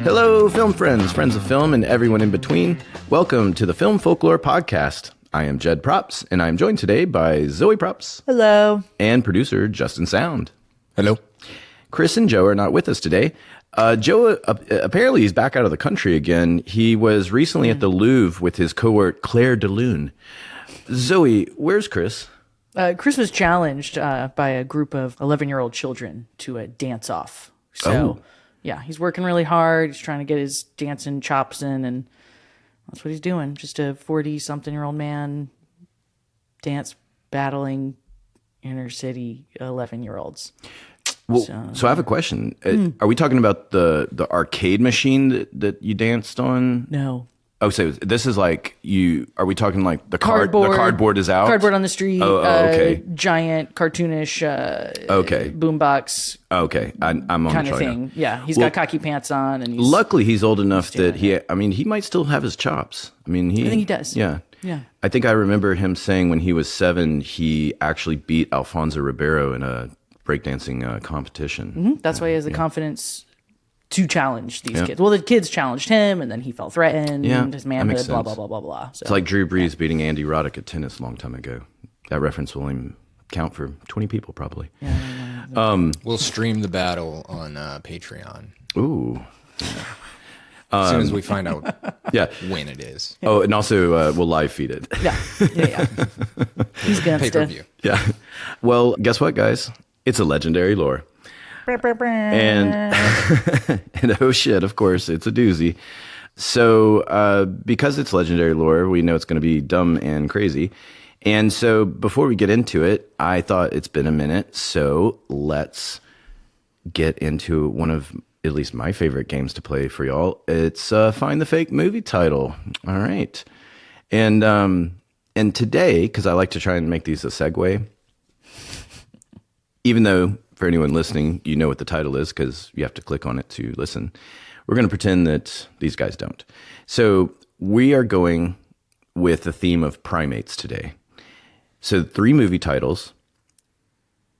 Hello, film friends, friends of film, and everyone in between. Welcome to the Film Folklore Podcast. I am Jed Props, and I am joined today by Zoe Props. Hello. And producer Justin Sound. Hello. Chris and Joe are not with us today. Joe, apparently he's back out of the country again. He was recently at the Louvre with his cohort Claire de Lune. Zoe, where's Chris? Chris was challenged by a group of 11-year-old children to a dance-off. So, yeah, he's working really hard. He's trying to get his dancing chops in, and that's what he's doing. Just a 40-something-year-old man battling inner-city 11-year-olds. Well, so I have a question. Are we talking about the arcade machine that you danced on? No. Oh, so this is like are we talking like the Cardboard. The cardboard is out? Cardboard on the street. Okay. Giant, cartoonish boombox. Okay. I'm on kind the of thing. now. Yeah. He's got khaki pants on. And luckily, he's old enough that he might still have his chops. I think he does. Yeah. Yeah. I think I remember him saying when he was 7, he actually beat Alfonso Ribeiro in a breakdancing competition. Mm-hmm. That's why he has the confidence to challenge these kids. Well, the kids challenged him, and then he felt threatened. His manhood, blah, blah, blah, blah, blah. So, it's like Drew Brees beating Andy Roddick at tennis a long time ago. That reference will even count for 20 people, probably. Yeah. We'll stream the battle on Patreon. Ooh. As soon as we find out when it is. Oh, and also we'll live feed it. Yeah. He's gonna pay-per-view. Yeah. Well, guess what, guys? It's a legendary lore. And oh shit, of course, it's a doozy. So because it's legendary lore, we know it's going to be dumb and crazy. And so before we get into it, I thought it's been a minute, so let's get into one of at least my favorite games to play for y'all. It's Find the Fake Movie Title. All right. And today, because I like to try and make these a segue, even though for anyone listening, you know what the title is because you have to click on it to listen. We're going to pretend that these guys don't. So we are going with the theme of primates today. So 3 movie titles,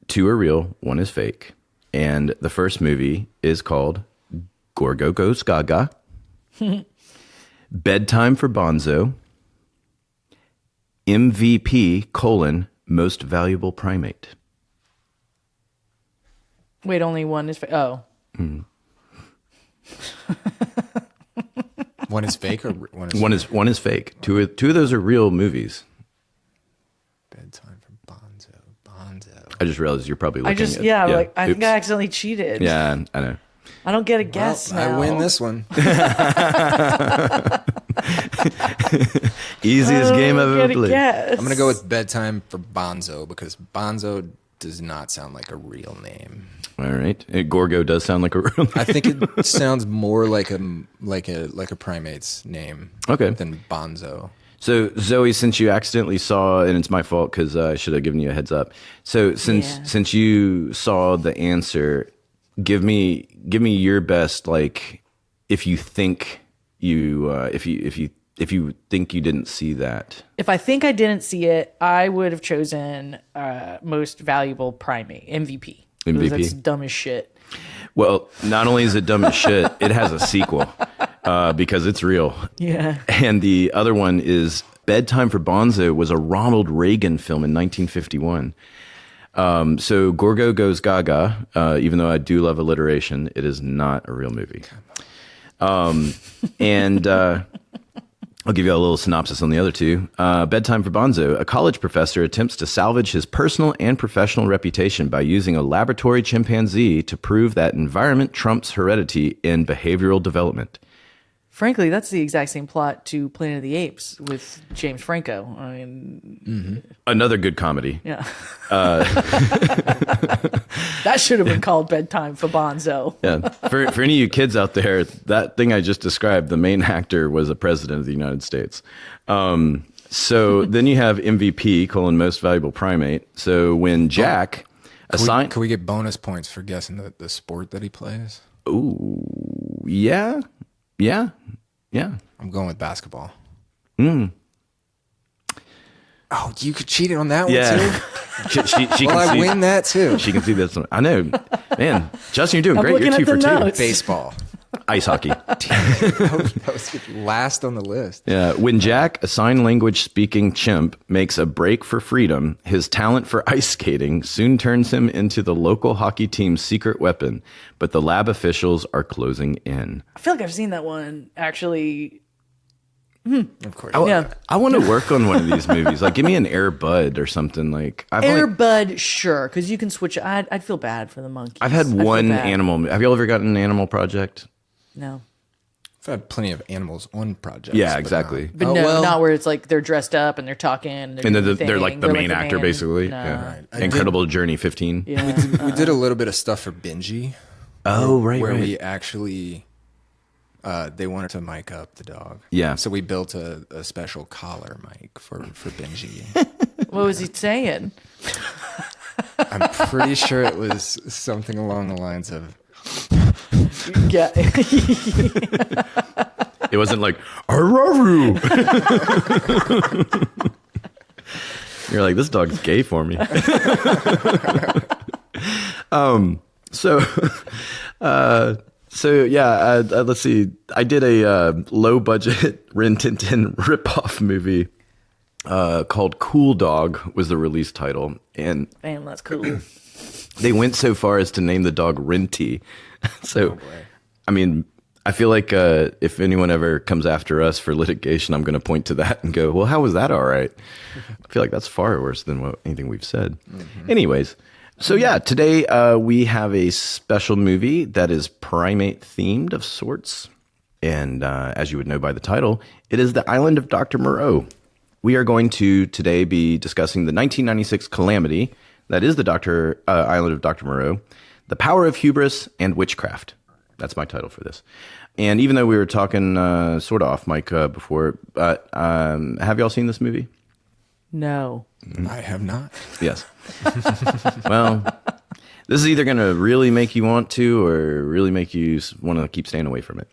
2 are real, 1 is fake. And the first movie is called Gorgo Goes Gaga, Bedtime for Bonzo, MVP, Most Valuable Primate. Wait, only one is fake? Oh. One is fake or one is One is fake. Two of those are real movies. Bedtime for Bonzo. I just realized you're probably looking at... I think I accidentally cheated. Yeah, I know. I don't get a guess now. I win this one. Easiest game I've ever played. I'm going to go with Bedtime for Bonzo because Bonzo does not sound like a real name. All right. Gorgo does sound like a real name. I think it sounds more like a primate's name than Bonzo. So, Zoe, since you accidentally saw, and it's my fault because I should have given you a heads up. So, since you saw the answer, give me your best. Like, if you think if you think you didn't see that. If I think I didn't see it, I would have chosen Most Valuable Primate, MVP. MVP. That's dumb as shit. Well, not only is it dumb as shit, it has a sequel because it's real. Yeah. And the other one is Bedtime for Bonzo was a Ronald Reagan film in 1951. So Gorgo Goes Gaga, even though I do love alliteration, it is not a real movie. And I'll give you a little synopsis on the other 2. Bedtime for Bonzo. A college professor attempts to salvage his personal and professional reputation by using a laboratory chimpanzee to prove that environment trumps heredity in behavioral development. Frankly, that's the exact same plot to Planet of the Apes with James Franco. I mean, another good comedy. Yeah. That should have been called Bedtime for Bonzo. Yeah. For any of you kids out there, that thing I just described, the main actor was a president of the United States. So then you have MVP, Most Valuable Primate. So when Jack assigned... Can we get bonus points for guessing the sport that he plays? Ooh, yeah. Yeah. I'm going with basketball. Oh, you could cheat it on that one too? she well, can I see, win that too. She can see this one. I know. Man, Justin, you're doing great. You're 2 for 2. Notes. Baseball. Ice hockey. That was last on the list. Yeah. When Jack, a sign language speaking chimp, makes a break for freedom, his talent for ice skating soon turns him into the local hockey team's secret weapon. But the lab officials are closing in. I feel like I've seen that one actually. Of course. I want to work on one of these movies. Like, give me an Air Bud or something. Like Air Bud, sure, because you can switch. I'd feel bad for the monkeys. I've had one animal. Have you all ever gotten an animal project? No. I've had plenty of animals on projects. Yeah, exactly. But not where it's like they're dressed up and they're talking. And they're like the main actor, basically. No. Yeah. Right. Incredible Journey 15. Yeah. We did a little bit of stuff for Benji. Oh, right, where right. we actually... they wanted to mic up the dog. Yeah. So we built a special collar mic for Benji. What was he saying? I'm pretty sure it was something along the lines of... Yeah. It wasn't like, I love you. You're like, this dog's gay for me. So yeah, let's see. I did a low budget Rin Tin Tin ripoff movie called Cool Dog was the release title, and Damn, that's cool. they went so far as to name the dog Rinty. So, I mean, I feel like if anyone ever comes after us for litigation, I'm going to point to that and go, well, how was that all right? I feel like that's far worse than anything we've said. Mm-hmm. Anyways, so yeah, today we have a special movie that is primate themed of sorts. And as you would know by the title, it is The Island of Doctor Moreau. We are going to today be discussing the 1996 calamity that is the Island of Doctor Moreau, The Power of Hubris, and Witchcraft. That's my title for this. And even though we were talking sort of off mic before, have y'all seen this movie? No. I have not. Yes. Well, this is either going to really make you want to or really make you want to keep staying away from it.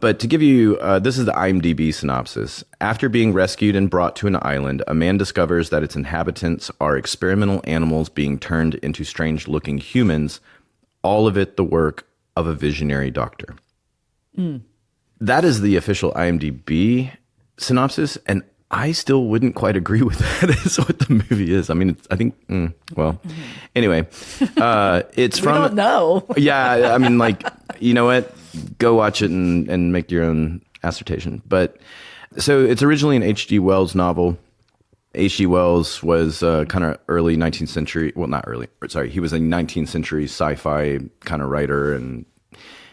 But to give you, this is the IMDb synopsis. After being rescued and brought to an island, a man discovers that its inhabitants are experimental animals being turned into strange-looking humans, all of it the work of a visionary doctor. That is the official IMDb synopsis, and I still wouldn't quite agree with that as what the movie is. I mean, anyway, it's from... We don't know. Yeah, I mean, like, you know what? Go watch it and make your own assertion. But, so it's originally an H.G. Wells novel. H.G. Wells was kind of early 19th century, well, not early, sorry, he was a 19th century sci-fi kind of writer, and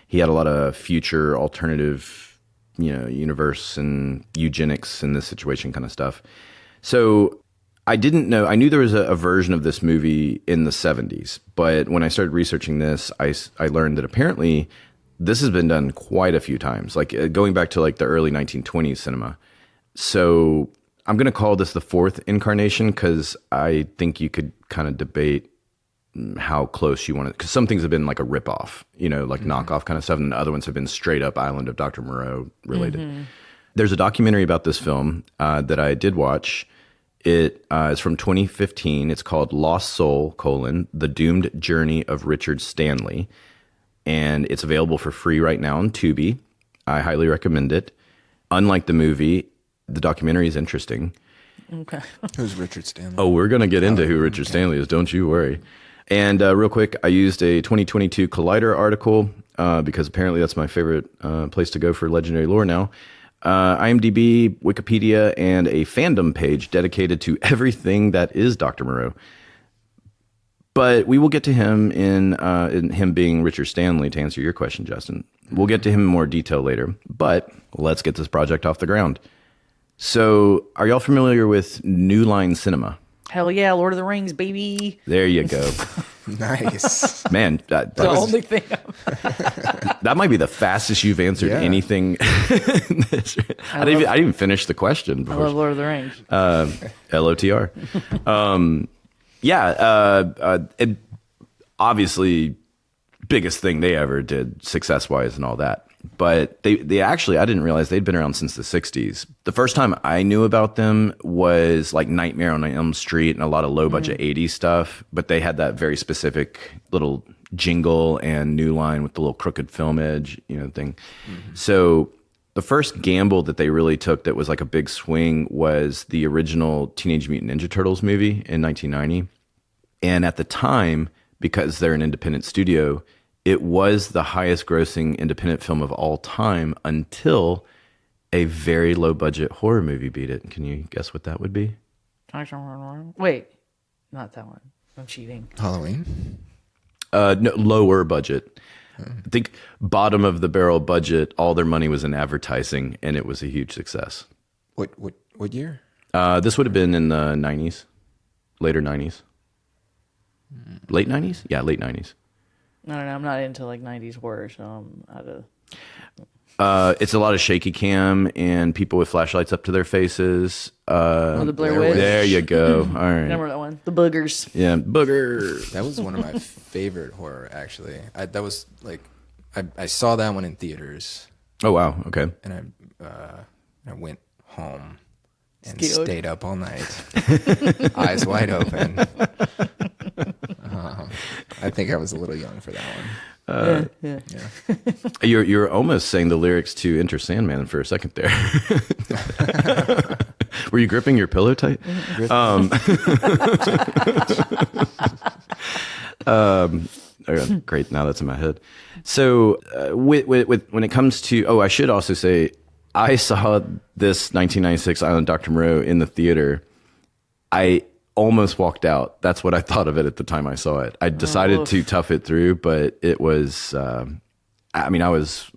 he had a lot of future alternative, universe and eugenics in this situation kind of stuff. So I didn't know, I knew there was a version of this movie in the 70s, but when I started researching this, I learned that apparently this has been done quite a few times, like going back to like the early 1920s cinema. So I'm going to call this the fourth incarnation because I think you could kind of debate how close you want it. Because some things have been like a ripoff, like knockoff kind of stuff. And other ones have been straight up Island of Dr. Moreau related. Mm-hmm. There's a documentary about this film that I did watch. It is from 2015. It's called Lost Soul, The Doomed Journey of Richard Stanley. And it's available for free right now on Tubi. I highly recommend it. Unlike the movie, the documentary is interesting. Okay. Who's Richard Stanley? Oh, we're going to get into who Richard Stanley is. Don't you worry. And real quick, I used a 2022 Collider article because apparently that's my favorite place to go for legendary lore now. IMDb, Wikipedia, and a fandom page dedicated to everything that is Dr. Moreau. But we will get to him in him being Richard Stanley to answer your question, Justin. We'll get to him in more detail later. But let's get this project off the ground. So, are y'all familiar with New Line Cinema? Hell yeah, Lord of the Rings, baby. There you go. Nice. Man, that the was, only thing. that might be the fastest you've answered anything. I didn't even finish the question before. I love Lord of the Rings. LOTR. And obviously, biggest thing they ever did success-wise and all that. But they actually, I didn't realize they'd been around since the 60s. The first time I knew about them was like Nightmare on Elm Street and a lot of low budget 80s stuff. But they had that very specific little jingle and New Line with the little crooked film edge, thing. So the first gamble that they really took that was like a big swing was the original Teenage Mutant Ninja Turtles movie in 1990. And at the time, because they're an independent studio, it was the highest grossing independent film of all time until a very low budget horror movie beat it. Can you guess what that would be? Wait, not that one. I'm cheating. Halloween? No, lower budget. I think bottom of the barrel budget, all their money was in advertising, and it was a huge success. What year? This would have been in the 90s, later 90s. Late 90s? Yeah, late 90s. I don't know. I'm not into like 90s horror, so I'm out of... It's a lot of shaky cam and people with flashlights up to their faces. The Blair Witch. There you go. All right. Remember that one? The Boogers. Yeah, booger. That was one of my favorite horror, actually. I saw that one in theaters. Oh, wow. Okay. And I went home and stayed up all night, eyes wide open. I think I was a little young for that one. Yeah. You're almost saying the lyrics to Enter Sandman for a second there. Were you gripping your pillow tight? Great. Now that's in my head. So with when it comes to, I should also say, I saw this 1996 Island of Doctor Moreau in the theater. I almost walked out. That's what I thought of it at the time I saw it. I decided to tough it through, but it was, I was,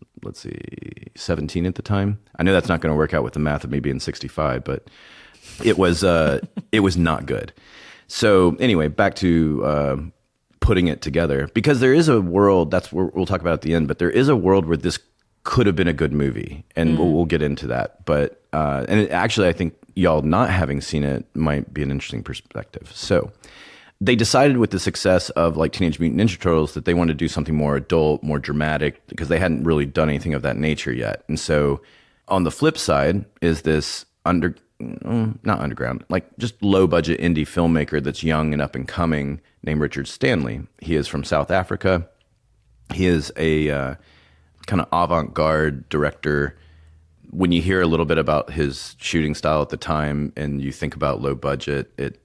17 at the time. I know that's not going to work out with the math of me being 65, but it was not good. So anyway, back to putting it together, because there is a world, that's what we'll talk about at the end, but there is a world where this could have been a good movie, and we'll get into that. But actually, I think y'all not having seen it might be an interesting perspective. So they decided with the success of like Teenage Mutant Ninja Turtles that they wanted to do something more adult, more dramatic, because they hadn't really done anything of that nature yet. And so on the flip side is this not underground, like just low budget indie filmmaker that's young and up and coming named Richard Stanley. He is from South Africa. He is a kind of avant-garde director. When you hear a little bit about his shooting style at the time and you think about low budget, it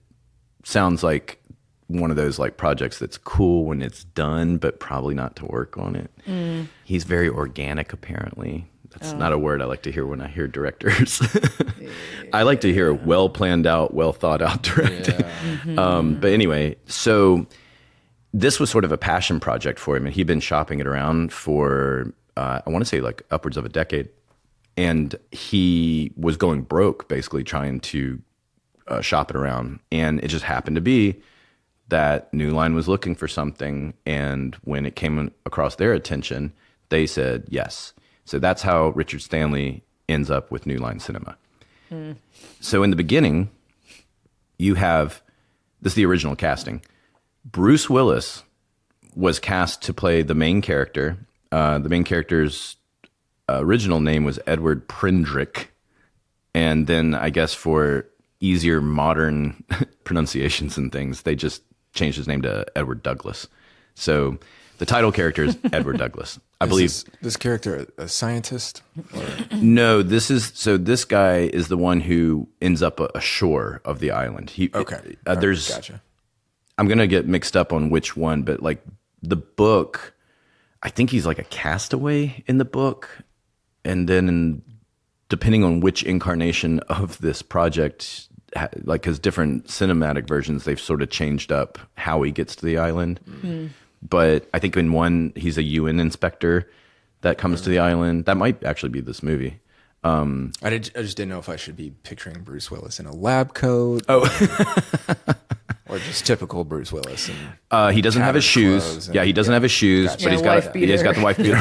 sounds like one of those like projects that's cool when it's done, but probably not to work on it. He's very organic, apparently. That's not a word I like to hear when I hear directors. I like to hear well planned out, well thought out directing. Yeah. But anyway, so this was sort of a passion project for him, and he'd been shopping it around for, I want to say like upwards of a decade. And he was going broke, basically trying to shop it around. And it just happened to be that New Line was looking for something. And when it came across their attention, they said yes. So that's how Richard Stanley ends up with New Line Cinema. So in the beginning, you have, this is the original casting. Bruce Willis was cast to play the main character. The main character's original name was Edward Prindrick. And then I guess for easier modern pronunciations and things, they just changed his name to Edward Douglas. So the title character is Edward Douglas. I believe this character a scientist? Or? No, this guy is the one who ends up ashore of the island. Gotcha. I'm going to get mixed up on which one, but like the book, I think he's like a castaway in the book. And then depending on which incarnation of this project, like because different cinematic versions, they've sort of changed up how he gets to the island. But I think in one, he's a UN inspector that comes to the island. That might actually be this movie. I just didn't know if I should be picturing Bruce Willis in a lab coat. Oh. Or just typical Bruce Willis. He doesn't have his shoes. Yeah, he doesn't have his shoes, Gotcha. but he's got the wife beater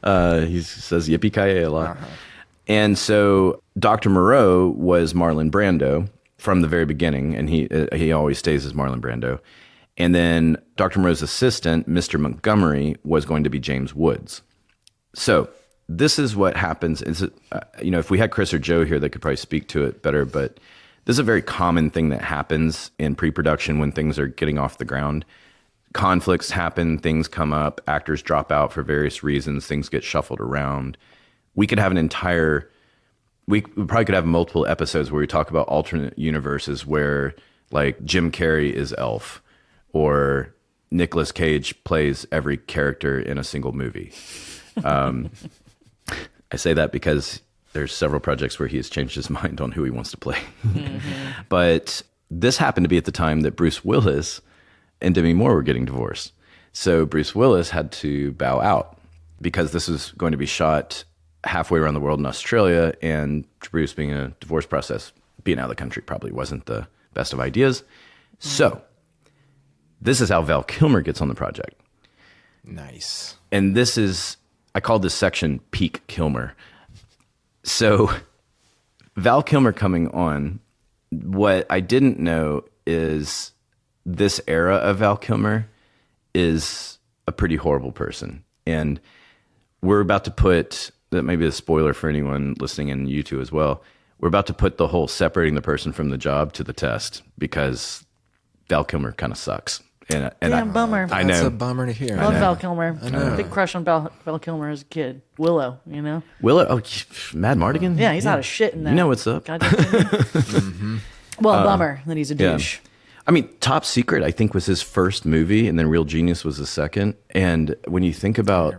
on. He says yippee-ki-yay a lot. And so Dr. Moreau was Marlon Brando from the very beginning, and he always stays as Marlon Brando. And then Dr. Moreau's assistant, Mr. Montgomery, was going to be James Woods. So this is what happens. If we had Chris or Joe here, they could probably speak to it better, but this is a very common thing that happens in pre-production when things are getting off the ground. Conflicts happen, things come up, actors drop out for various reasons, things get shuffled around. We could have we probably could have multiple episodes where we talk about alternate universes where like Jim Carrey is Elf or Nicolas Cage plays every character in a single movie. I say that because there's several projects where he has changed his mind on who he wants to play. But this happened to be at the time that Bruce Willis and Demi Moore were getting divorced. So Bruce Willis had to bow out because this was going to be shot halfway around the world in Australia, and Bruce, being in a divorce process, being out of the country probably wasn't the best of ideas. So this is how Val Kilmer gets on the project. Nice. And I called this section Peak Kilmer. So Val Kilmer coming on, what I didn't know is this era of Val Kilmer is a pretty horrible person. And we're about to put, that may be a spoiler for anyone listening and you two as well, we're about to put the whole separating the person from the job to the test because Val Kilmer kind of sucks. And bummer. I know. That's a bummer to hear. I love Val Kilmer. I know. Big crush on Val Kilmer as a kid. Willow, Willow, Mad Mardigan? Yeah, he's not a shit in that. You know what's up. Well, bummer that he's a douche. Yeah. I mean, Top Secret, I think, was his first movie, and then Real Genius was the second. And when you think about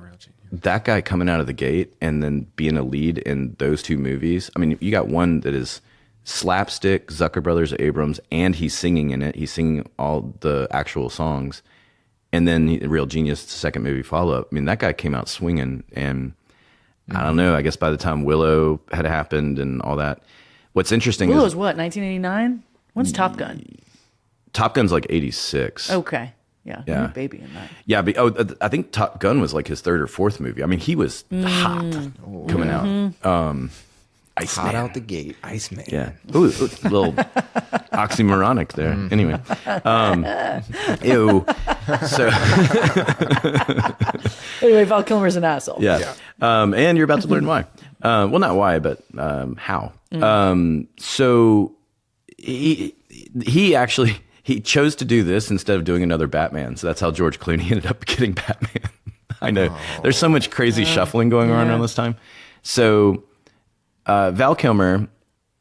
that guy coming out of the gate and then being a lead in those two movies, I mean, you got one that is slapstick, Zucker Brothers, Abrams, and he's singing in it. He's singing all the actual songs. And then Real Genius, the second movie follow-up. I mean, that guy came out swinging. And I don't know, I guess by the time Willow had happened and all that, what's interesting Willow's what, 1989? When's Top Gun? Top Gun's like 86. Okay. Yeah. You're a baby in that. Yeah. I think Top Gun was like his third or fourth movie. I mean, he was hot coming out. Hot out the gate, Iceman. Yeah. Ooh, little oxymoronic there. Anyway. Ew. So. Anyway, Val Kilmer's an asshole. Yeah. And you're about to learn why. Well, not why, but how. So he actually, he chose to do this instead of doing another Batman. So that's how George Clooney ended up getting Batman. I know. There's so much crazy shuffling going on around this time. So Val Kilmer,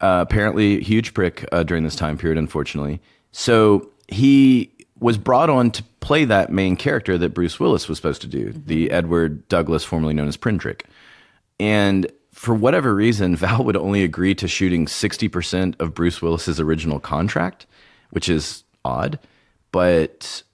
apparently huge prick during this time period, unfortunately. So he was brought on to play that main character that Bruce Willis was supposed to do, the Edward Douglas, formerly known as Prindrick. And for whatever reason, Val would only agree to shooting 60% of Bruce Willis's original contract, which is odd. But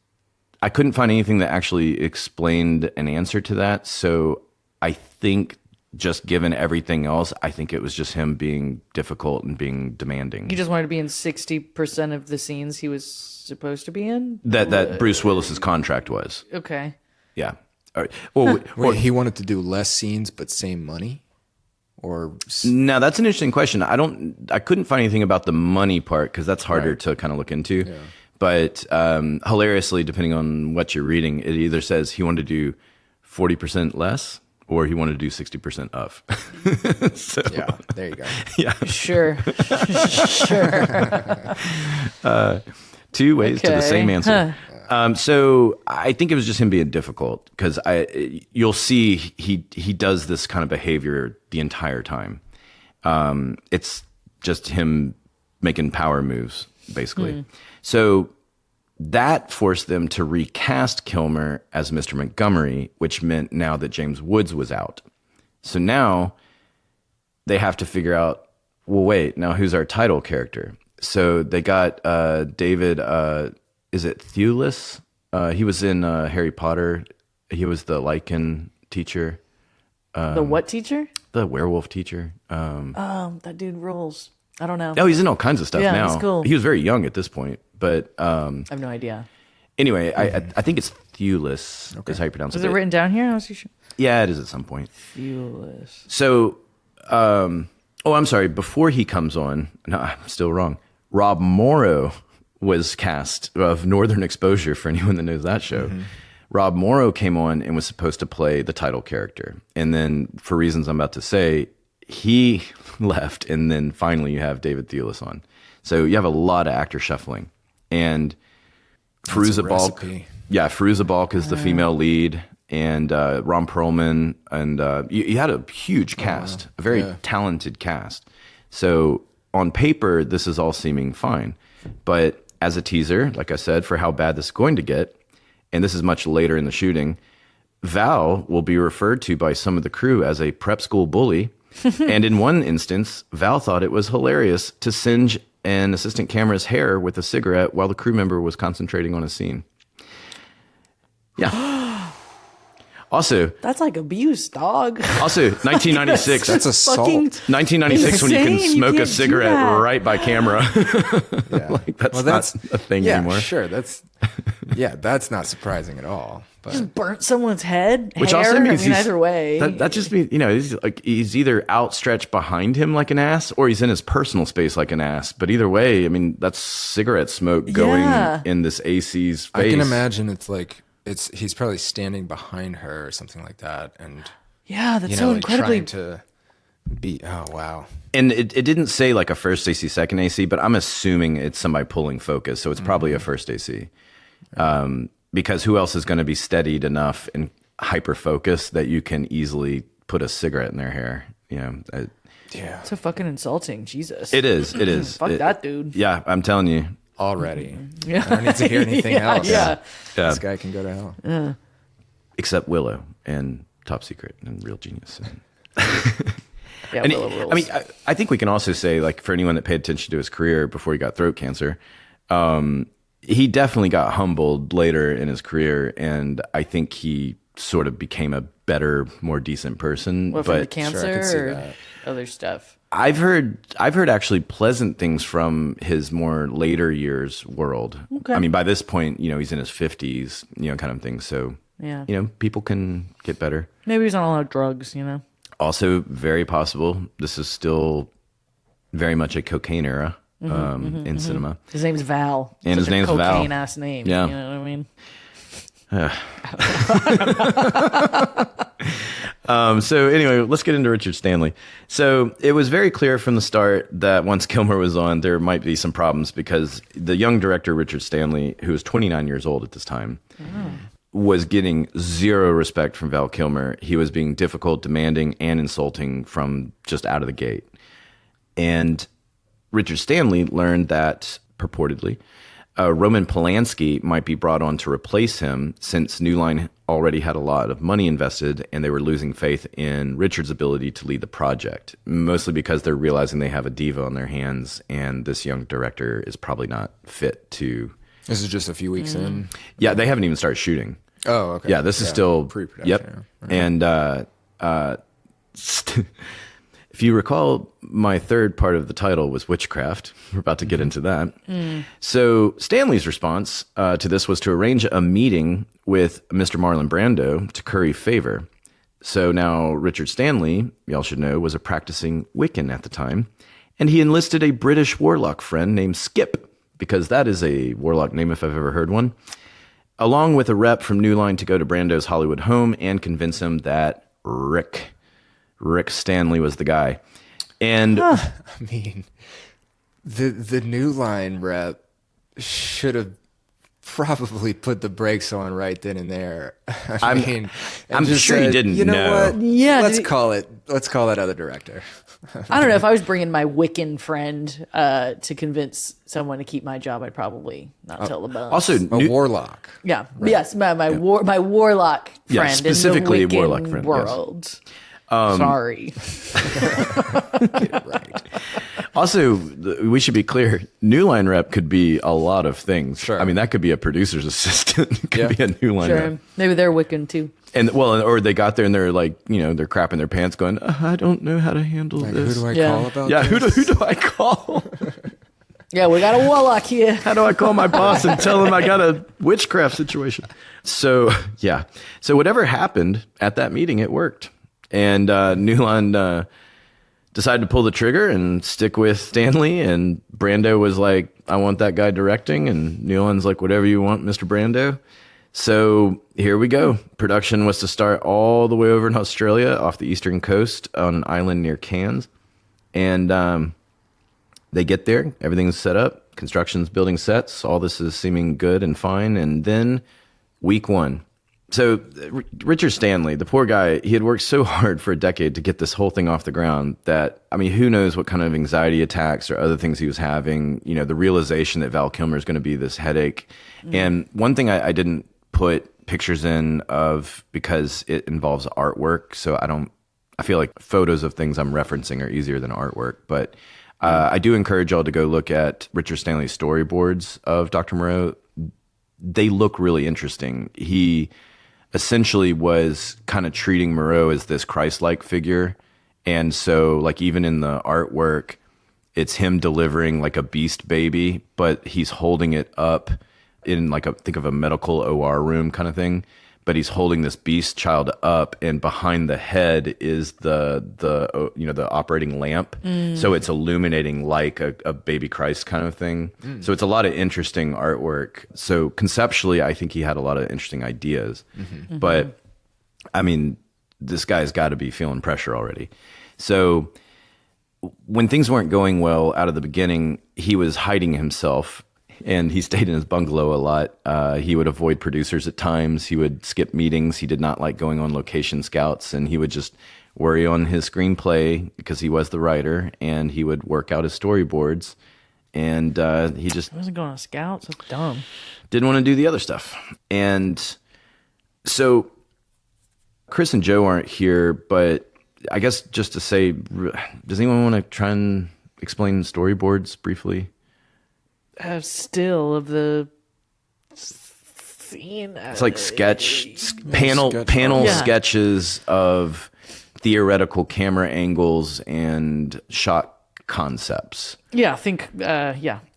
I couldn't find anything that actually explained an answer to that. So I think, just given everything else, I think it was just him being difficult and being demanding. He just wanted to be in 60% of the scenes he was supposed to be in? That Bruce Willis's contract was. Okay. Yeah. All right. Well, Wait, he wanted to do less scenes but same money? Or now that's an interesting question. I couldn't find anything about the money part because that's harder to kind of look into. Yeah. But hilariously, depending on what you're reading, it either says he wanted to do 40% less or he wanted to do 60% of. So, yeah, there you go. Yeah. Sure. Sure. Two ways to the same answer. So I think it was just him being difficult because you'll see he does this kind of behavior the entire time. It's just him making power moves, basically. So that forced them to recast Kilmer as Mr. Montgomery, which meant now that James Woods was out. So now they have to figure out, well, wait, now who's our title character? So they got David, is it Thewlis? He was in Harry Potter. He was the lichen teacher. The what teacher? The werewolf teacher. That dude rules. I don't know. Oh, he's in all kinds of stuff now. He's cool. He was very young at this point, but I have no idea. Anyway, I think it's Thewlis is how you pronounce it. Is it written down here? I was sure. Yeah, it is at some point. Thewlis. So, I'm sorry. Before he comes on, no, I'm still wrong. Rob Morrow was cast of Northern Exposure, for anyone that knows that show. Rob Morrow came on and was supposed to play the title character. And then, for reasons I'm about to say, he left, and then finally you have David Thewlis on. So you have a lot of actor shuffling. And Fairuza Balk. Fairuza Balk is the female lead, and Ron Perlman, and you had a huge cast, a very talented cast. So on paper, this is all seeming fine. But as a teaser, like I said, for how bad this is going to get, and this is much later in the shooting, Val will be referred to by some of the crew as a prep school bully. And in one instance, Val thought it was hilarious to singe an assistant camera's hair with a cigarette while the crew member was concentrating on a scene. Yeah. Also, that's like abuse, dog. Also, 1996. That's assault. 1996 when you can smoke a cigarette right by camera. Yeah. Like that's not a thing anymore. Sure. That's not surprising at all. But Just burnt someone's head. Which hair? also means either way. That just means, he's either outstretched behind him like an ass, or he's in his personal space like an ass. But either way, I mean, that's cigarette smoke going in this AC's face. I can imagine he's probably standing behind her or something like that, and that's so incredibly trying to be. Oh wow! And it didn't say like a first AC, second AC, but I'm assuming it's somebody pulling focus, so it's probably a first AC, because who else is going to be steadied enough and hyper focused that you can easily put a cigarette in their hair? It's so fucking insulting. Jesus, it is. It is. Fuck that dude. Yeah, I'm telling you. Already. I don't need to hear anything else. Yeah. This guy can go to hell. Except Willow and Top Secret and Real Genius. Willow rules. I mean, I think we can also say, like, for anyone that paid attention to his career before he got throat cancer, he definitely got humbled later in his career, and I think he sort of became a better, more decent person. What, from the cancer or other stuff? I've heard actually pleasant things from his more later years world. Okay. I mean, by this point, he's in his 50s, kind of thing. So, people can get better. Maybe he's on a lot of drugs, Also, very possible. This is still very much a cocaine era in cinema. His name's Val. And his name's Val. Cocaine-ass name. Yeah. You know what I mean? So anyway, let's get into Richard Stanley. So it was very clear from the start that once Kilmer was on, there might be some problems, because the young director, Richard Stanley, who was 29 years old at this time, was getting zero respect from Val Kilmer. He was being difficult, demanding, and insulting from just out of the gate. And Richard Stanley learned that, purportedly, Roman Polanski might be brought on to replace him, since New Line already had a lot of money invested and they were losing faith in Richard's ability to lead the project, mostly because they're realizing they have a diva on their hands and this young director is probably not fit to... This is just a few weeks in? Yeah, they haven't even started shooting. Oh, okay. Yeah, this is still... pre-production. Yep. Yeah. And if you recall, my third part of the title was witchcraft. We're about to get into that. So Stanley's response to this was to arrange a meeting with Mr. Marlon Brando to curry favor. So now Richard Stanley, y'all should know, was a practicing Wiccan at the time, and he enlisted a British warlock friend named Skip, because that is a warlock name if I've ever heard one, along with a rep from New Line to go to Brando's Hollywood home and convince him that Rick Stanley was the guy. And I mean, the New Line rep should have probably put the brakes on right then and there. I'm sure he didn't you know know. What? Yeah, let's call that other director. I don't know. If I was bringing my Wiccan friend to convince someone to keep my job, I'd probably not tell the bones. Also, A warlock. Yeah. Right. Yes. My warlock friend specifically in the a warlock Wiccan friend, world. Yes. Sorry. Get it right. Also, we should be clear, New Line rep could be a lot of things. Sure. I mean, that could be a producer's assistant. It could be a New Line rep. Maybe they're Wiccan too. And or they got there and they're like, they're crapping their pants going, I don't know how to handle this. Who do I call about this? this? Who do I call? Yeah, we got a warlock here. How do I call my boss and tell him I got a witchcraft situation? So, yeah. So whatever happened at that meeting, it worked. And New Line decided to pull the trigger and stick with Stanley. And Brando was like, I want that guy directing. And Newland's like, whatever you want, Mr. Brando. So here we go. Production was to start all the way over in Australia off the eastern coast on an island near Cairns. And they get there. Everything's set up. Construction's building sets. All this is seeming good and fine. And then week one. So Richard Stanley, the poor guy, he had worked so hard for a decade to get this whole thing off the ground that, I mean, who knows what kind of anxiety attacks or other things he was having, you know, the realization that Val Kilmer is going to be this headache. And one thing I didn't put pictures in of because it involves artwork. So I feel like photos of things I'm referencing are easier than artwork. But I do encourage y'all to go look at Richard Stanley's storyboards of Dr. Moreau. They look really interesting. He essentially was kind of treating Moreau as this Christ-like figure. And so like even in the artwork, it's him delivering like a beast baby, but he's holding it up in like think of a medical OR room kind of thing. But he's holding this beast child up, and behind the head is the operating lamp. So it's illuminating like a baby Christ kind of thing. So it's a lot of interesting artwork. So conceptually, I think he had a lot of interesting ideas. But I mean, this guy's got to be feeling pressure already. So when things weren't going well out of the beginning, he was hiding himself. And he stayed in his bungalow a lot. He would avoid producers at times. He would skip meetings. He did not like going on location scouts. And he would just worry on his screenplay because he was the writer. And he would work out his storyboards. And he just... I wasn't going on scouts. That's dumb. Didn't want to do the other stuff. And so Chris and Joe aren't here. But I guess just to say, does anyone want to try and explain storyboards briefly? Still of the scene. It's like panel sketches of theoretical camera angles and shot concepts. Yeah, I think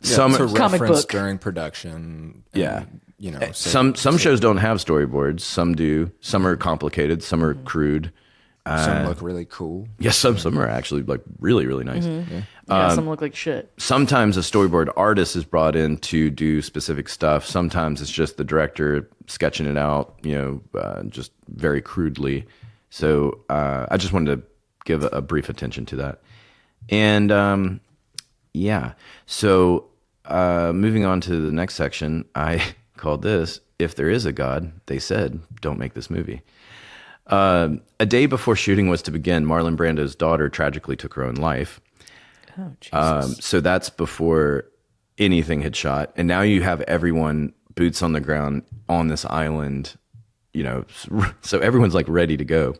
Some to comic reference book during production. Yeah. You know, Some shows don't have storyboards. Some do. Some are complicated. Some are crude. some look really cool. Yes, some are actually like really, really nice. Yeah, some look like shit. Sometimes a storyboard artist is brought in to do specific stuff. Sometimes it's just the director sketching it out, just very crudely. So I just wanted to give a brief attention to that. And so moving on to the next section, I called this, If There Is a God, They Said, Don't Make This Movie. A day before shooting was to begin, Marlon Brando's daughter tragically took her own life. Oh, Jesus. So that's before anything had shot. And now you have everyone boots on the ground on this island, so everyone's like ready to go.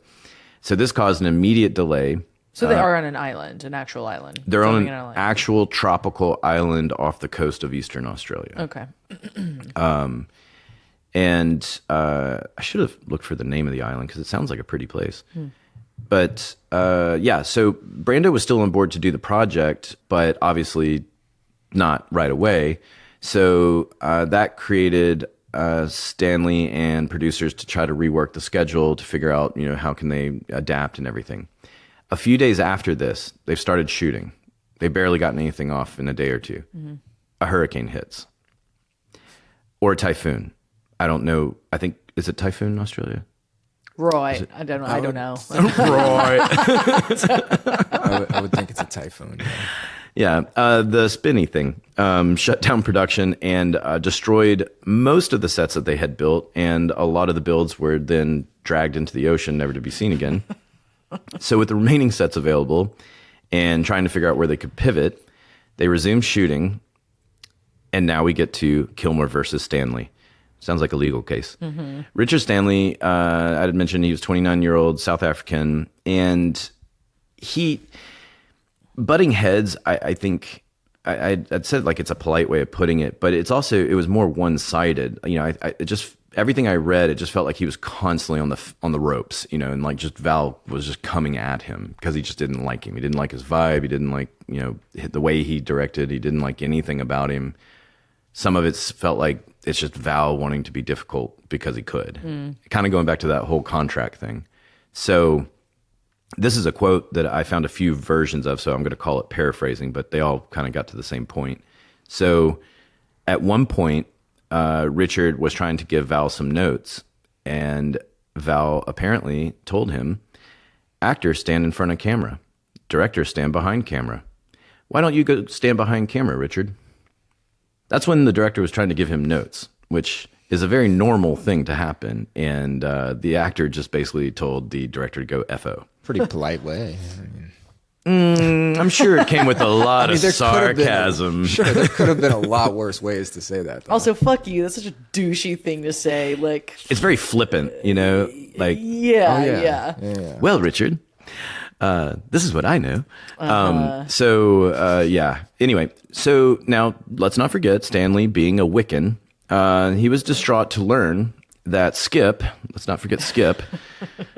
So this caused an immediate delay. So they are on an island, an actual island. They're on an island. actual tropical island off the coast of Eastern Australia. Okay. And I should have looked for the name of the island because it sounds like a pretty place. But so Brando was still on board to do the project, but obviously not right away. So that created Stanley and producers to try to rework the schedule to figure out, how can they adapt and everything. A few days after this, they've started shooting. They barely gotten anything off in a day or two. Mm-hmm. A hurricane hits. Or a typhoon. I don't know. I think, is it typhoon in Australia? Roy. I don't know. I don't know. Roy. I would think it's a typhoon. Yeah. The spinny thing shut down production and destroyed most of the sets that they had built. And a lot of the builds were then dragged into the ocean, never to be seen again. So with the remaining sets available and trying to figure out where they could pivot, they resumed shooting. And now we get to Kilmer versus Stanley. Sounds like a legal case. Mm-hmm. Richard Stanley, I had mentioned he was 29-year-old South African. And butting heads, I think, I'd said like it's a polite way of putting it, but it was more one-sided. Everything I read, it just felt like he was constantly on the ropes, and like just Val was just coming at him because he just didn't like him. He didn't like his vibe. He didn't like, the way he directed. He didn't like anything about him. Some of it felt like it's just Val wanting to be difficult because he could. Kind of going back to that whole contract thing. So This is a quote that I found a few versions of, so I'm going to call it paraphrasing, but they all kind of got to the same point. So at one point, Richard was trying to give Val some notes, and Val apparently told him, actors stand in front of camera. Directors stand behind camera. Why don't you go stand behind camera, Richard? That's when the director was trying to give him notes, which is a very normal thing to happen. And the actor just basically told the director to go F-O. Pretty polite way. I'm sure it came with a lot of sarcasm. There could have been a lot worse ways to say that, though. Also, fuck you. That's such a douchey thing to say. Like, it's very flippant, you know? Like, yeah. Well, Richard, this is what I know. Anyway, so now let's not forget Stanley being a Wiccan. He was distraught to learn that Skip, let's not forget Skip,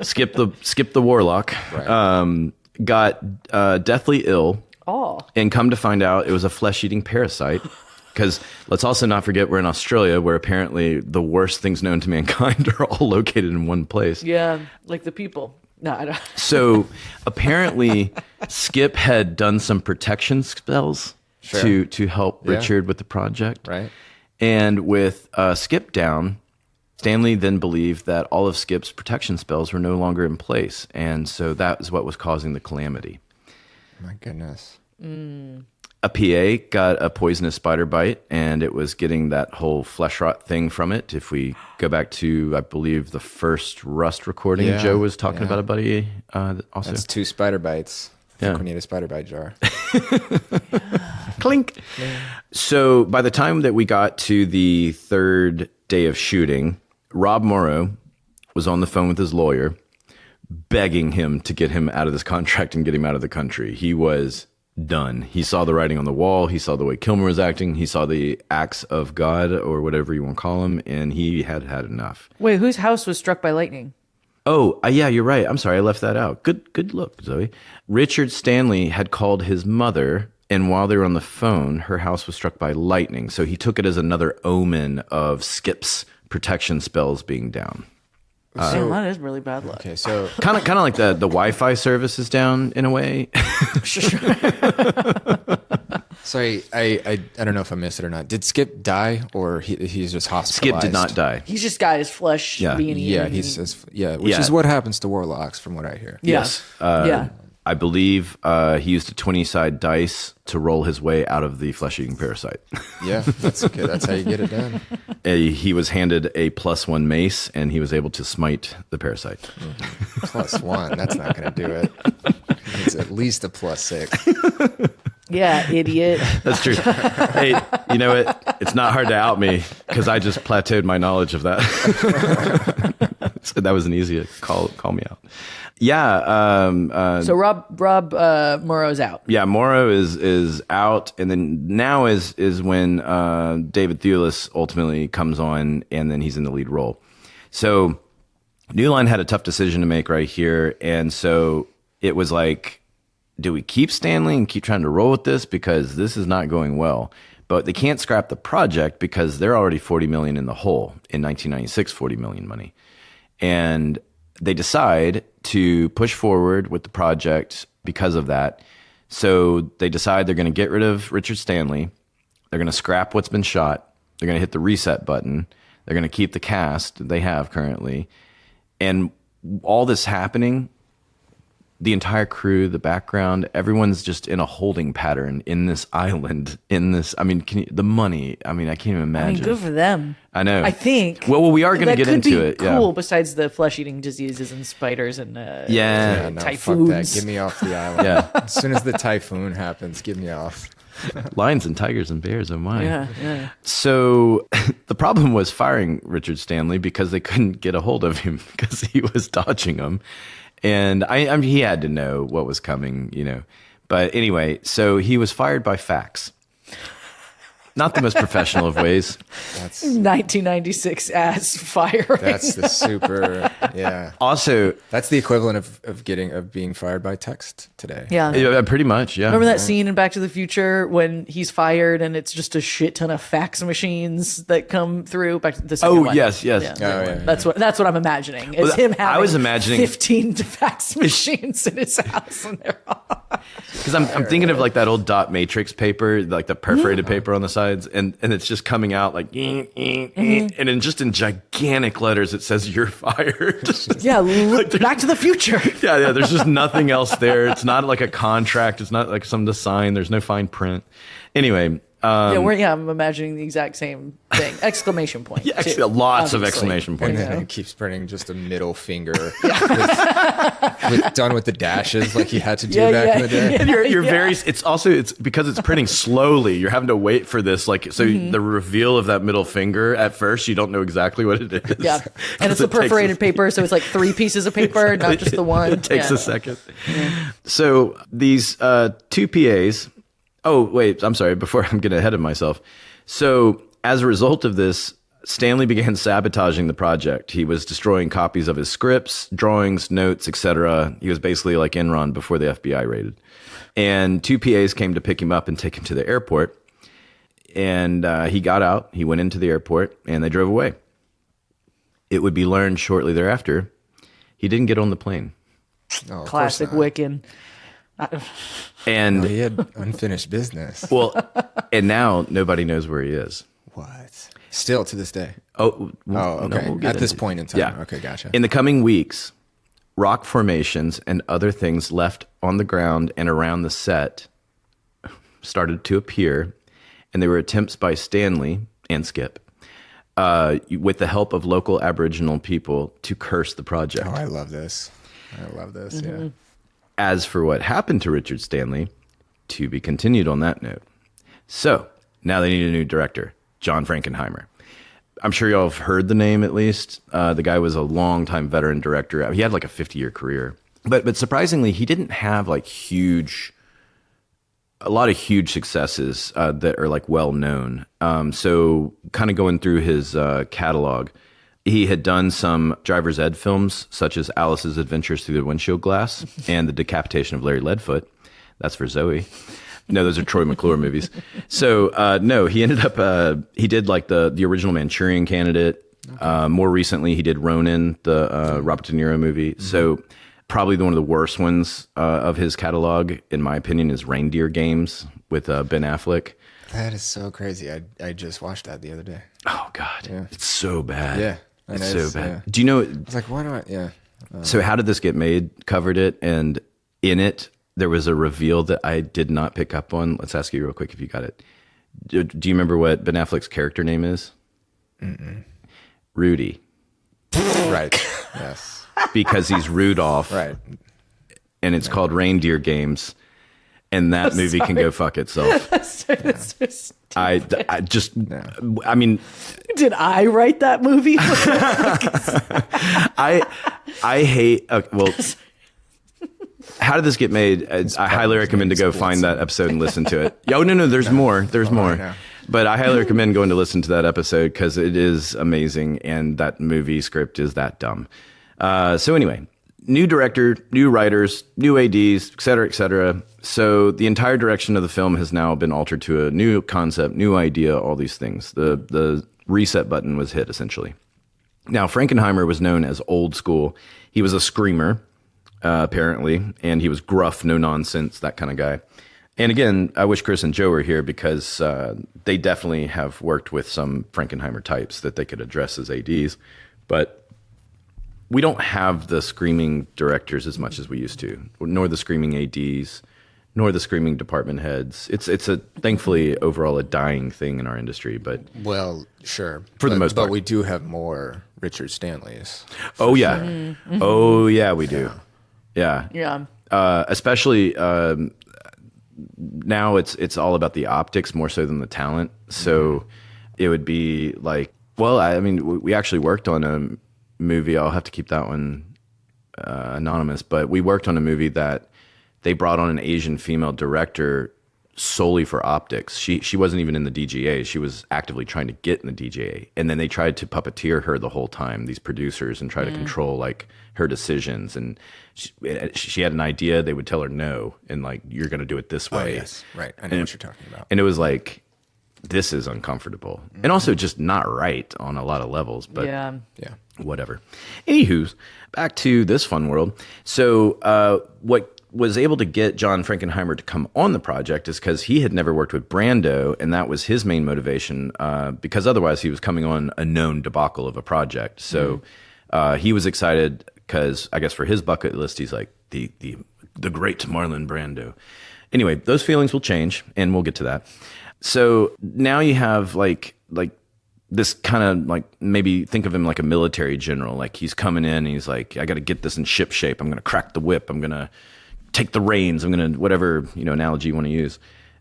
Skip the warlock, right. Got deathly ill. Oh. And come to find out it was a flesh-eating parasite. Because let's also not forget we're in Australia, where apparently the worst things known to mankind are all located in one place. Yeah, like the people. No, I don't. So apparently Skip had done some protection spells to help Richard with the project. Right. And with Skip down, Stanley then believed that all of Skip's protection spells were no longer in place. And so that is what was causing the calamity. My goodness. A PA got a poisonous spider bite, and it was getting that whole flesh rot thing from it. If we go back to, I believe, the first Rust recording, Joe was talking about a buddy also. That's 2 spider bites. I think we need a spider bite jar. Clink. So by the time that we got to the 3rd day of shooting, Rob Morrow was on the phone with his lawyer, begging him to get him out of this contract and get him out of the country. He was done. He saw the writing on the wall. He saw the way Kilmer was acting. He saw the acts of God, or whatever you want to call them, and he had had enough. Wait, whose house was struck by lightning? Oh, yeah, you're right. I'm sorry, I left that out. Good look, Zoe. Richard Stanley had called his mother, and while they were on the phone, her house was struck by lightning. So he took it as another omen of Skip's protection spells being down. Damn, that is really bad luck. Okay, so Kind of like the Wi-Fi service is down in a way. sorry, I don't know if I missed it or not. Did Skip die, or he's just hospitalized? Skip did not die. He's just got his flesh being eaten. Which is what happens to warlocks, from what I hear. Yes. I believe he used a 20-side dice to roll his way out of the flesh-eating parasite. Yeah, that's okay. That's how you get it done. He was handed a +1 mace, and he was able to smite the parasite. +1, that's not going to do it. It's at least a +6. Yeah, idiot. That's true. Hey, you know what? It's not hard to out me, because I just plateaued my knowledge of that. So that was an easy call me out. Yeah. So Rob Morrow's out. Yeah, Morrow is out, and then now is when David Thewlis ultimately comes on, and then he's in the lead role. So New Line had a tough decision to make right here, and so it was like, do we keep Stanley and keep trying to roll with this, because this is not going well? But they can't scrap the project because they're already $40 million in the hole in 1996, $40 million money, and they decide to push forward with the project because of that. So they decide they're going to get rid of Richard Stanley. They're going to scrap what's been shot. They're going to hit the reset button. They're going to keep the cast they have currently. And all this happening, the entire crew, the background, everyone's just in a holding pattern in this island, the money, I can't even imagine. Good for them. I know. I think. Well, we are going to get into it. Cool, yeah. Besides the flesh-eating diseases and spiders and no, typhoons. Fuck that. Get me off the island. Yeah. As soon as the typhoon happens, get me off. Lions and tigers and bears, oh my. Yeah. So the problem was firing Richard Stanley because they couldn't get a hold of him because he was dodging them. And he had to know what was coming, But anyway, so he was fired by fax. Not the most professional of ways. That's 1996 as firing. that's the super yeah. Also, That's the equivalent of being fired by text today. yeah. pretty much, yeah. Remember that scene in Back to the Future when he's fired and it's just a shit ton of fax machines that come through? Back to the second one. yes. Yeah, yeah. That's what I'm imagining. Is Well, him having I was imagining 15 fax machines in his house, and they're all Because I'm thinking of like that old dot matrix paper, like the perforated paper on the sides, and it's just coming out like, and then just in gigantic letters it says "You're fired." yeah. Back to the Future. yeah. There's just nothing else there. It's not like a contract. It's not like something to sign. There's no fine print. Anyway. I'm imagining the exact same thing. Exclamation point. Yeah, too, lots of obviously. exclamation And points. then he keeps printing just a middle finger done with the dashes like he had to do back in the day. And you're very. It's because it's printing slowly. You're having to wait for this. Like so, the reveal of that middle finger at first, you don't know exactly what it is. Yeah, and it's the perforated paper, so it's like 3 pieces of paper, not just the one. It takes a second. So these 2 PAs. Oh, wait, I'm sorry. Before I'm getting ahead of myself. So as a result of this, Stanley began sabotaging the project. He was destroying copies of his scripts, drawings, notes, etc. He was basically like Enron before the FBI raided. And 2 PAs came to pick him up and take him to the airport. And he got out. He went into the airport, and they drove away. It would be learned shortly thereafter, he didn't get on the plane. Oh, of course Classic not. Wiccan. And He had unfinished business. well, and now nobody knows where he is. What? Still to this day. Oh, Okay. we'll get At this into- point in time. Yeah. Okay, gotcha. In the coming weeks, rock formations and other things left on the ground and around the set started to appear, and there were attempts by Stanley and Skip, with the help of local Aboriginal people, to curse the project. Oh, I love this. Yeah. As for what happened to Richard Stanley, to be continued on that note. So, now they need a new director, John Frankenheimer. I'm sure y'all have heard the name at least. The guy was a longtime veteran director. He had like a 50-year career. But surprisingly, he didn't have like a lot of huge successes that are like well known. So kind of going through his catalog, he had done some driver's ed films, such as Alice's Adventures Through the Windshield Glass and The Decapitation of Larry Leadfoot. That's for Zoe. No, those are Troy McClure movies. So, no, he ended up, he did like the original Manchurian Candidate. Okay. More recently, he did Ronin, the Robert De Niro movie. Mm-hmm. So probably one of the worst ones of his catalog, in my opinion, is Reindeer Games with Ben Affleck. That is so crazy. I just watched that the other day. Oh, God. Yeah. It's so bad. Yeah. It's so bad. Yeah. Do you know? It's like, why not? Yeah. So How Did This Get Made covered it, and in it, there was a reveal that I did not pick up on. Let's ask you real quick if you got it. Do you remember what Ben Affleck's character name is? Mm-mm. Rudy. Right. Yes. Because he's Rudolph. Right. And it's called Reindeer Games. And that movie can go fuck itself. I just, I mean, did I write that movie? I hate, well, How Did This Get Made? I highly recommend to go find that episode and listen to it. Oh, no, there's more. There's more. But I highly recommend going to listen to that episode because it is amazing. And that movie script is that dumb. So anyway, new director, new writers, new ADs, et cetera, et cetera. So the entire direction of the film has now been altered to a new concept, new idea, all these things. The reset button was hit, essentially. Now, Frankenheimer was known as old school. He was a screamer, apparently, and he was gruff, no nonsense, that kind of guy. And again, I wish Chris and Joe were here because they definitely have worked with some Frankenheimer types that they could address as ADs. But we don't have the screaming directors as much as we used to, nor the screaming ADs, nor the screaming department heads. It's thankfully overall a dying thing in our industry, but well, sure, for the most part, but we do have more Richard Stanleys. Oh yeah, sure. Mm-hmm. Oh yeah, we do. Yeah. Especially now, it's all about the optics more so than the talent. So it would be like, well, I mean, we actually worked on a movie. I'll have to keep that one anonymous, but we worked on a movie that they brought on an Asian female director solely for optics. She wasn't even in the DGA. She was actively trying to get in the DGA. And then they tried to puppeteer her the whole time, these producers, and try to control like her decisions. And she had an idea, they would tell her no, and like, you're going to do it this way. Oh, yes. Right. I know what you're talking about. And it was like, this is uncomfortable. And also just not right on a lot of levels. But Yeah. whatever. Anywho, back to this fun world. So what was able to get John Frankenheimer to come on the project is because he had never worked with Brando, and that was his main motivation, because otherwise he was coming on a known debacle of a project. So he was excited because I guess for his bucket list, he's like the great Marlon Brando. Anyway, those feelings will change, and we'll get to that. So now you have like this kind of like, maybe think of him like a military general. Like he's coming in and he's like, I got to get this in ship shape. I'm going to crack the whip. I'm going to take the reins. I'm going to, whatever, analogy you want to use.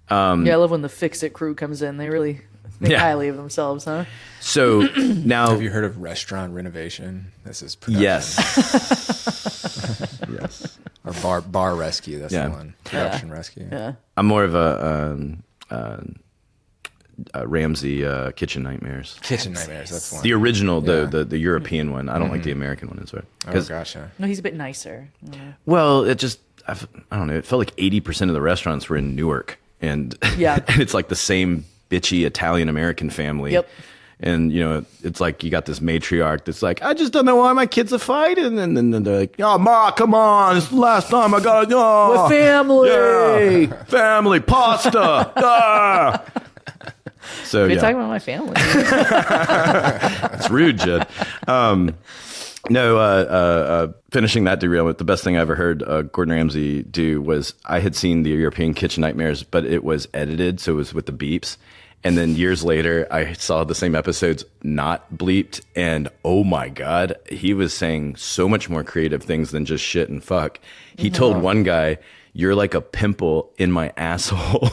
I love when the Fix-It crew comes in. They really think highly of themselves, huh? So now, Have you heard of restaurant renovation? This is production. Yes. Yes. Or bar rescue. That's the one. Production rescue. Yeah. I'm more of a Ramsey Kitchen Nightmares. Kitchen Nightmares. That's one. The original, the European one. I don't like the American one. Oh, gotcha. No, he's a bit nicer. Well, it just, I don't know. It felt like 80% of the restaurants were in Newark, and Yeah. and it's like the same bitchy Italian American family. Yep. And it's like you got this matriarch that's like, I just don't know why my kids are fighting, and then they're like, oh, Ma, come on, it's the last time I got We're family. Yeah, family pasta. Ah. So You're talking about my family. It's rude, Jed. Finishing that derailment, the best thing I ever heard Gordon Ramsay do was, I had seen the European Kitchen Nightmares, but it was edited, so it was with the beeps. And then years later, I saw the same episodes not bleeped, and oh my God, he was saying so much more creative things than just shit and fuck. He told one guy, "You're like a pimple in my asshole."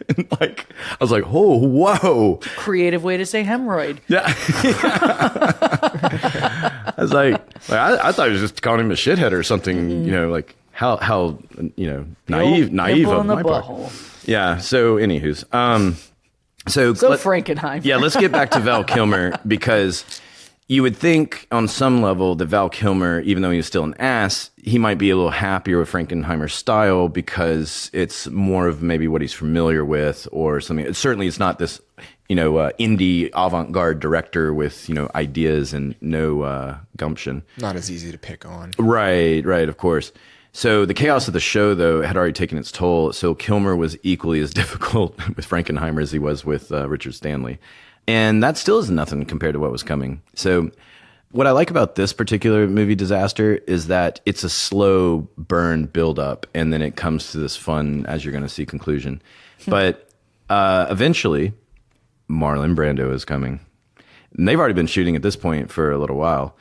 And like, I was like, oh, whoa. Creative way to say hemorrhoid. Yeah. I was like I thought he was just calling him a shithead or something, like how naive Pimple of in the my part. butthole. Yeah. So anywho's, so Frankenheimer. yeah, let's get back to Val Kilmer, because you would think on some level that Val Kilmer, even though he was still an ass, he might be a little happier with Frankenheimer's style because it's more of maybe what he's familiar with or something. Certainly it's not this, indie avant-garde director with, ideas and no gumption. Not as easy to pick on. Right, of course. So the chaos of the show, though, had already taken its toll. So Kilmer was equally as difficult with Frankenheimer as he was with Richard Stanley. And that still is nothing compared to what was coming. So what I like about this particular movie, Disaster, is that it's a slow burn build up, and then it comes to this fun, as you're going to see, conclusion. But eventually, Marlon Brando is coming. And they've already been shooting at this point for a little while.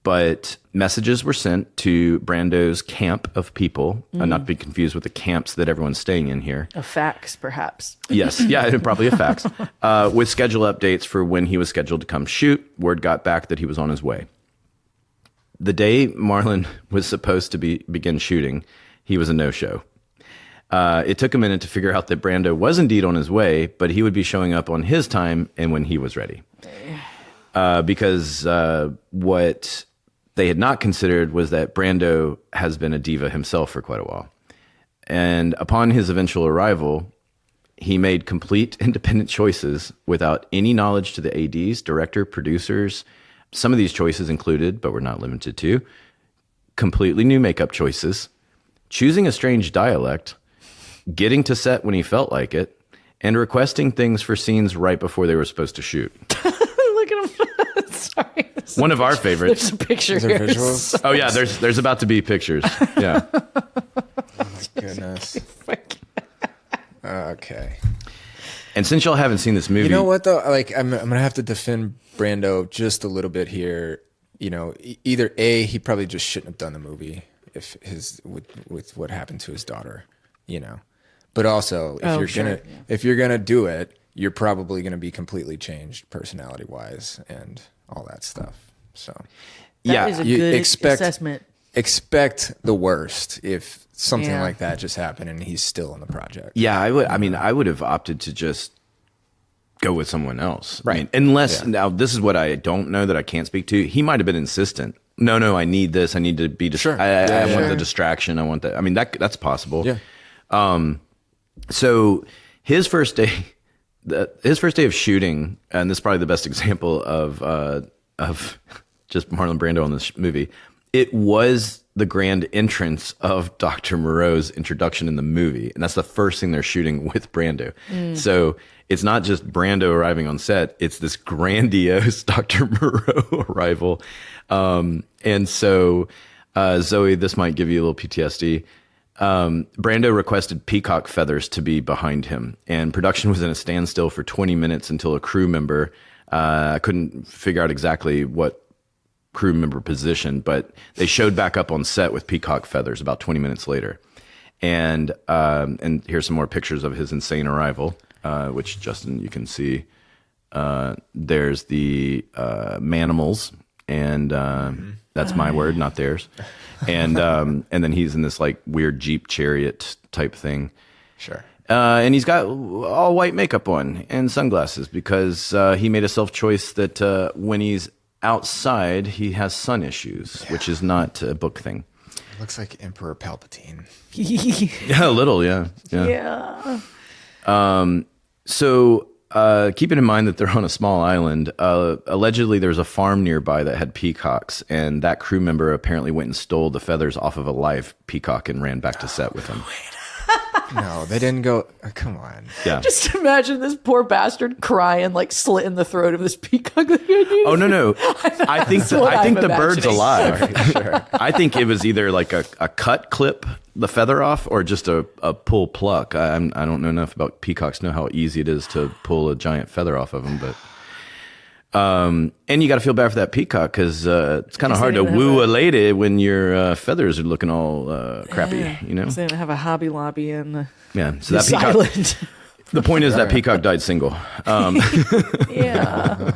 But messages were sent to Brando's camp of people, not to be confused with the camps that everyone's staying in here. A fax, perhaps. Yes, yeah, probably a fax. With schedule updates for when he was scheduled to come shoot. Word got back that he was on his way. The day Marlon was supposed to begin shooting, he was a no-show. It took a minute to figure out that Brando was indeed on his way, but he would be showing up on his time and when he was ready. Because what they had not considered was that Brando has been a diva himself for quite a while. And upon his eventual arrival, he made complete independent choices without any knowledge to the ADs, director, producers. Some of these choices included, but were not limited to, completely new makeup choices, choosing a strange dialect, getting to set when he felt like it, and requesting things for scenes right before they were supposed to shoot. Look at him. Sorry. One of our favorites. There's a picture Is there here. visuals? Oh yeah, there's about to be pictures. Yeah. Goodness. Okay. And since y'all haven't seen this movie, You know what though? Like I'm gonna have to defend Brando just a little bit here. Either A, he probably just shouldn't have done the movie if with what happened to his daughter. But also if you're gonna do it, you're probably gonna be completely changed personality wise and all that stuff. So That is a you good expect- assessment. expect the worst if something like that just happened and he's still in the project. Yeah, I would. I mean, I would have opted to just go with someone else. Right. I mean, unless now this is what I don't know that I can't speak to. He might have been insistent. No, I need this. I need to be. Sure. I want the distraction. I want that. I mean, that's possible. Yeah. So his first day of shooting, and this is probably the best example of just Marlon Brando on this movie. It was the grand entrance of Dr. Moreau's introduction in the movie, and that's the first thing they're shooting with Brando. So it's not just Brando arriving on set; it's this grandiose Dr. Moreau arrival. And so, Zoe, this might give you a little PTSD. Brando requested peacock feathers to be behind him, and production was in a standstill for 20 minutes until a crew member, I couldn't figure out exactly what crew member position, but they showed back up on set with peacock feathers about 20 minutes later. And here's some more pictures of his insane arrival, which, Justin, you can see. There's the manimals, and that's my word, not theirs. And then he's in this like weird Jeep chariot type thing. Sure. And he's got all white makeup on and sunglasses because he made a self-choice that when he's outside, he has sun issues, which is not a book thing. Looks like Emperor Palpatine. Yeah, a little, yeah. So keeping in mind that they're on a small island, allegedly there's a farm nearby that had peacocks, and that crew member apparently went and stole the feathers off of a live peacock and ran back to set with him. No, they didn't go. Oh, come on. Yeah. Just imagine this poor bastard crying, like slitting the throat of this peacock. Oh no! I think the bird's imagining. alive. Sure. I think it was either like a cut clip the feather off or just a pull pluck. I don't know enough about peacocks to know how easy it is to pull a giant feather off of them, but. And you got to feel bad for that peacock because it's kind of hard to woo a lady when your feathers are looking all crappy, you know? They didn't have a Hobby Lobby in the So that peacock. island. The point is that peacock died single. Yeah.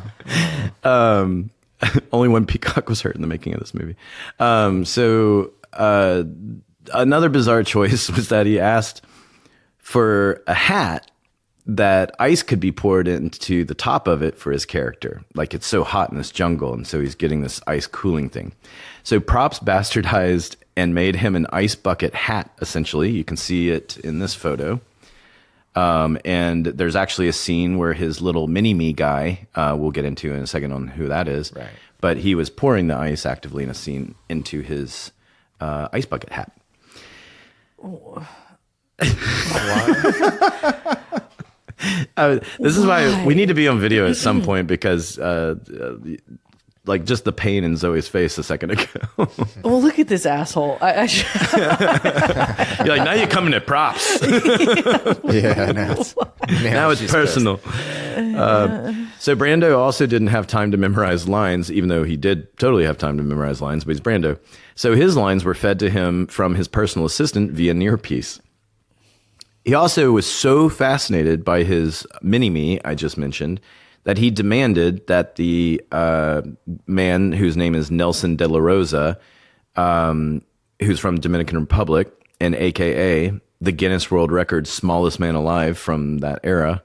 Only one peacock was hurt in the making of this movie. Another bizarre choice was that he asked for a hat that ice could be poured into the top of it for his character. Like it's so hot in this jungle, and so he's getting this ice cooling thing. So props bastardized and made him an ice bucket hat, essentially. You can see it in this photo. And there's actually a scene where his little mini-me guy, we'll get into in a second on who that is, right. But he was pouring the ice actively in a scene into his ice bucket hat. This is why we need to be on video at some point because like just the pain in Zoe's face a second ago. Well, look at this asshole. You're like, now you're coming at props. Yeah, now it's personal. So Brando also didn't have time to memorize lines, even though he did totally have time to memorize lines, but he's Brando. So his lines were fed to him from his personal assistant via Nearpiece. He also was so fascinated by his mini-me, I just mentioned, that he demanded that the man whose name is Nelson de la Rosa, who's from Dominican Republic, and AKA the Guinness World Record smallest man alive from that era.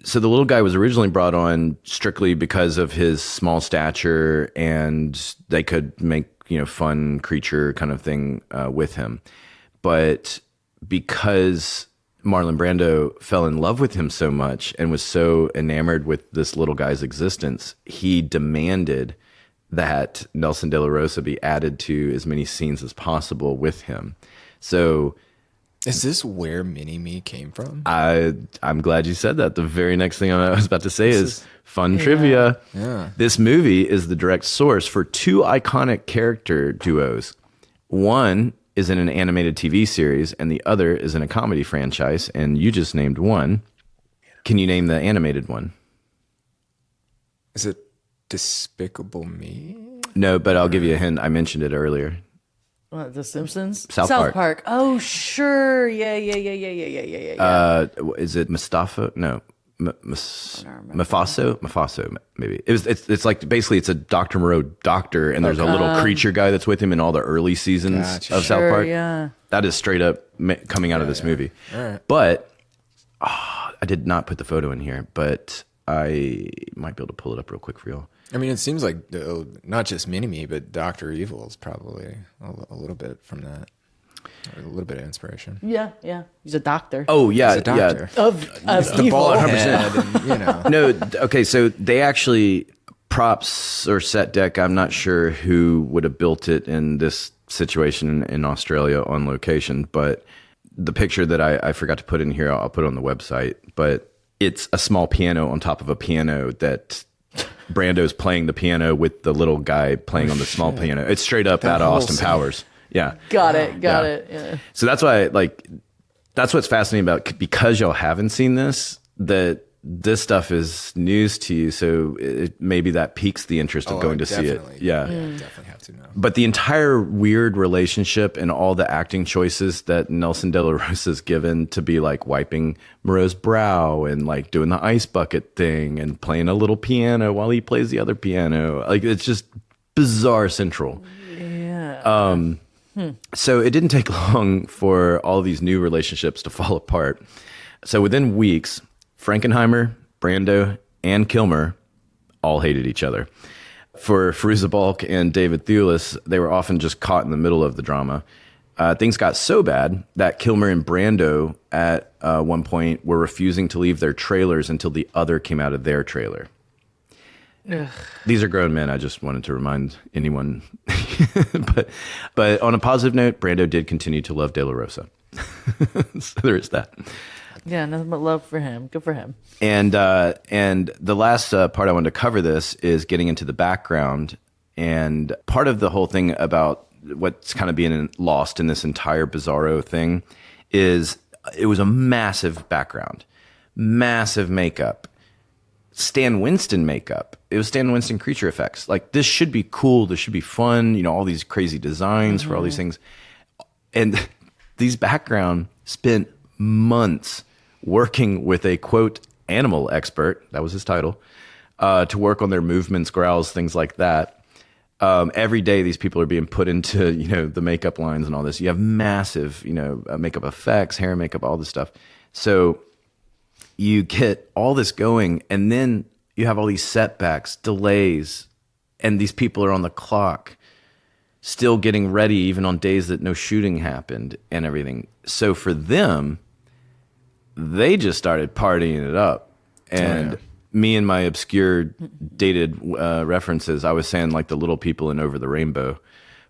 So the little guy was originally brought on strictly because of his small stature, and they could make, fun creature kind of thing with him. But because Marlon Brando fell in love with him so much and was so enamored with this little guy's existence, he demanded that Nelson de la Rosa be added to as many scenes as possible with him. So is this where Mini-Me came from? I'm glad you said that. The very next thing I was about to say is fun trivia. Yeah. This movie is the direct source for two iconic character duos. One is in an animated TV series, and the other is in a comedy franchise, and you just named one. Can you name the animated one? Is it Despicable Me? No, but I'll give you a hint. I mentioned it earlier. What, The Simpsons? South Park. Oh, sure. Yeah. Is it Mustafa? No. Mephaso, maybe. It's like basically it's a Dr. Moreau doctor, and there's a little creature guy that's with him in all the early seasons of South Park. Yeah. That is straight up coming out of this movie. All right. But I did not put the photo in here, but I might be able to pull it up real quick for y'all. I mean, it seems like not just Mini-Me, but Dr. Evil is probably a little bit from that. A little bit of inspiration. Yeah. He's a doctor. Oh, yeah. He's a doctor. Of The evil. bald head, and, you know. No, okay, so they actually, props or set deck, I'm not sure who would have built it in this situation in Australia on location, but the picture that I forgot to put in here, I'll put it on the website, but it's a small piano on top of a piano that Brando's playing the piano with the little guy playing on the small piano. It's straight up out of Austin Powers. Yeah. Got it. Yeah. So that's why, that's what's fascinating about, because y'all haven't seen this, that this stuff is news to you. So maybe that piques the interest of going to see it. Yeah. Definitely have to know. But the entire weird relationship and all the acting choices that Nelson De La Rosa's given to be like wiping Moreau's brow and like doing the ice bucket thing and playing a little piano while he plays the other piano. Like, it's just bizarre central. Yeah. So it didn't take long for all these new relationships to fall apart. So within weeks, Frankenheimer, Brando, and Kilmer all hated each other. For Fairuza Balk and David Thewlis, they were often just caught in the middle of the drama. Things got so bad that Kilmer and Brando at one point were refusing to leave their trailers until the other came out of their trailer. Ugh. These are grown men. I just wanted to remind anyone. but on a positive note, Brando did continue to love De La Rosa. So there is that. Yeah, nothing but love for him. Good for him. And the last part I wanted to cover this is getting into the background. And part of the whole thing about what's kind of being lost in this entire Bizarro thing is it was a massive background, massive makeup. Stan Winston makeup. It was Stan Winston creature effects. Like, this should be cool. This should be fun. You know, all these crazy designs for all these things. And these background spent months working with a, quote, animal expert. That was his title. To work on their movements, growls, things like that. Every day, these people are being put into, you know, the makeup lines and all this. You have massive, you know, makeup effects, hair makeup, all this stuff. So you get all this going, and then you have all these setbacks, delays, and these people are on the clock, still getting ready, even on days that no shooting happened and everything. So for them, they just started partying it up. And me and my obscure dated references, I was saying like the little people in Over the Rainbow.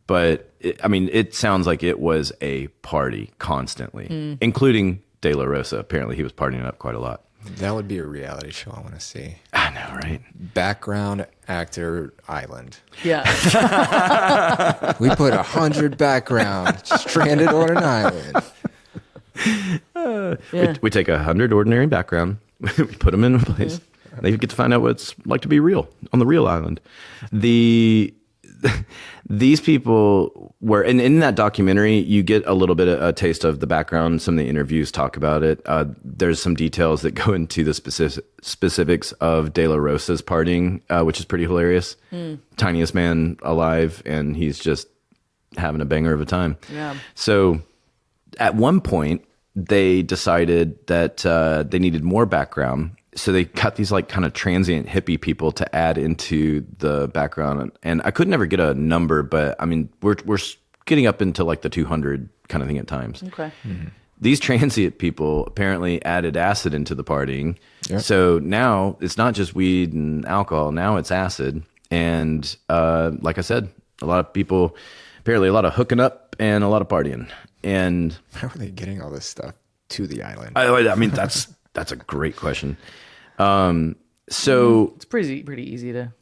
But, it sounds like it was a party constantly, including De La Rosa. Apparently he was partying up quite a lot. That would be a reality show I want to see. I know, right? Background actor island. Yeah. We put 100 background stranded on an island. We take 100 ordinary background, we put them in a place. They get to find out what it's like to be real on the real island. These people were, and in that documentary, you get a little bit of a taste of the background. Some of the interviews talk about it. There's some details that go into the specifics of De La Rosa's partying, which is pretty hilarious. Tiniest man alive, and he's just having a banger of a time. Yeah. So at one point, they decided that they needed more background. So they cut these like kind of transient hippie people to add into the background. And I could never get a number, but we're getting up into like the 200 kind of thing at times. Okay. Mm-hmm. These transient people apparently added acid into the partying. Yep. So now it's not just weed and alcohol. Now it's acid. And like I said, a lot of people, apparently a lot of hooking up and a lot of partying. And how are they getting all this stuff to the island? That's a great question. So it's pretty easy to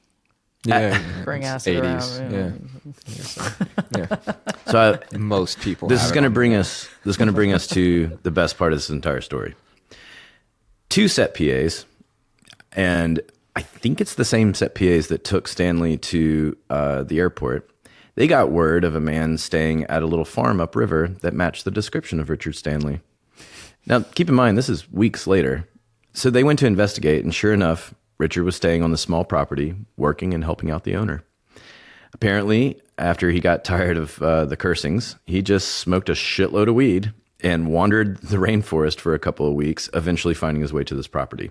bring acid 80s. around. So most people. This is going to bring us to the best part of this entire story. 2 set PAs, and I think it's the same set PAs that took Stanley to the airport. They got word of a man staying at a little farm upriver that matched the description of Richard Stanley. Now, keep in mind, this is weeks later. So they went to investigate, and sure enough, Richard was staying on the small property, working and helping out the owner. Apparently, after he got tired of the cursings, he just smoked a shitload of weed and wandered the rainforest for a couple of weeks, eventually finding his way to this property.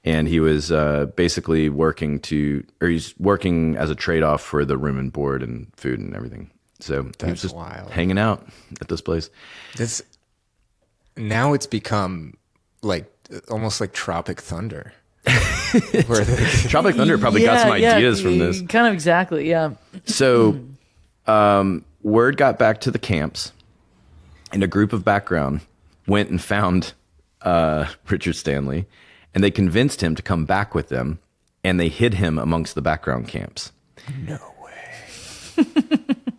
And he was basically he's working as a trade-off for the room and board and food and everything. So he was just wild. hanging out at this place. Now it's become like almost like Tropic Thunder. Tropic Thunder probably got some ideas from this. Kind of exactly, yeah. So word got back to the camps, and a group of background went and found Richard Stanley, and they convinced him to come back with them, and they hid him amongst the background camps. No way.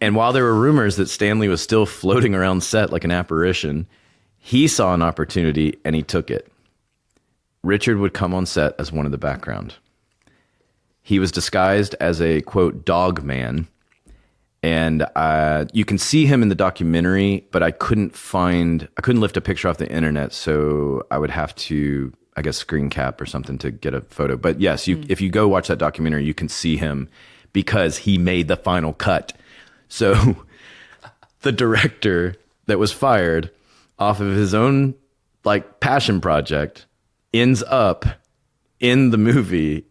And while there were rumors that Stanley was still floating around set like an apparition, he saw an opportunity and he took it. Richard would come on set as one of the background. He was disguised as a, quote, dog man. And you can see him in the documentary, but I couldn't lift a picture off the internet. So I would have to, I guess, screen cap or something to get a photo. But yes, if you go watch that documentary, you can see him because he made the final cut. So the director that was fired off of his own passion project ends up in the movie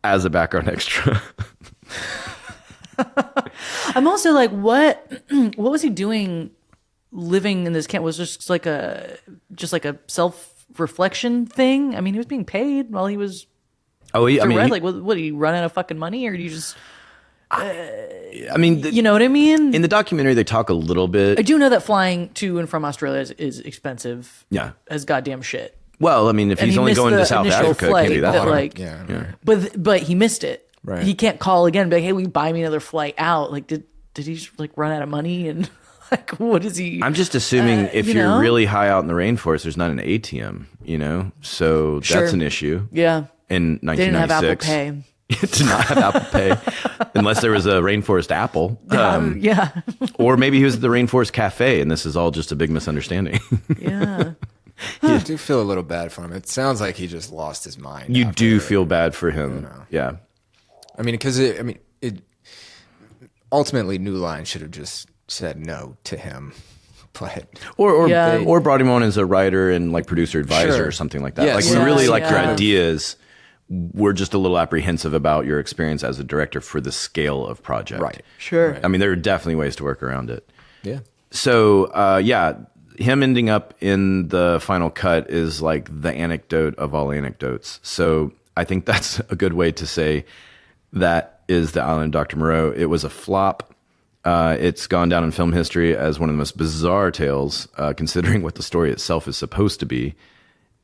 as a background extra. I'm also like, what was he doing living in this camp? Was just like a self-reflection thing? I mean, he was being paid while he was what, did he run out of fucking money, or did you just you know what I mean? In the documentary, they talk a little bit. I do know that flying to and from Australia is expensive. Yeah. As goddamn shit. Well, I mean, if he's only going to South Africa, it can't be that hard. But he missed it. Right. He can't call again and be like, hey, will you buy me another flight out? Like, did he just run out of money? And what is he? I'm just assuming if you're really high out in the rainforest, there's not an ATM, So that's an issue. Yeah. In 1996. They didn't have Apple Pay. Did not have Apple Pay unless there was a rainforest apple. Yeah. Or maybe he was at the rainforest cafe and this is all just a big misunderstanding. Yeah. I do feel a little bad for him. It sounds like he just lost his mind. You do feel bad for him. Yeah. I mean, because ultimately New Line should have just said no to him. But or brought him on as a writer and producer advisor or something like that. Yes. We really liked your ideas. We're just a little apprehensive about your experience as a director for the scale of project. Right. Sure. Right. I mean, there are definitely ways to work around it. Yeah. So, him ending up in the final cut is like the anecdote of all anecdotes. So I think that's a good way to say that is the Island of Doctor Moreau. It was a flop. It's gone down in film history as one of the most bizarre tales, considering what the story itself is supposed to be.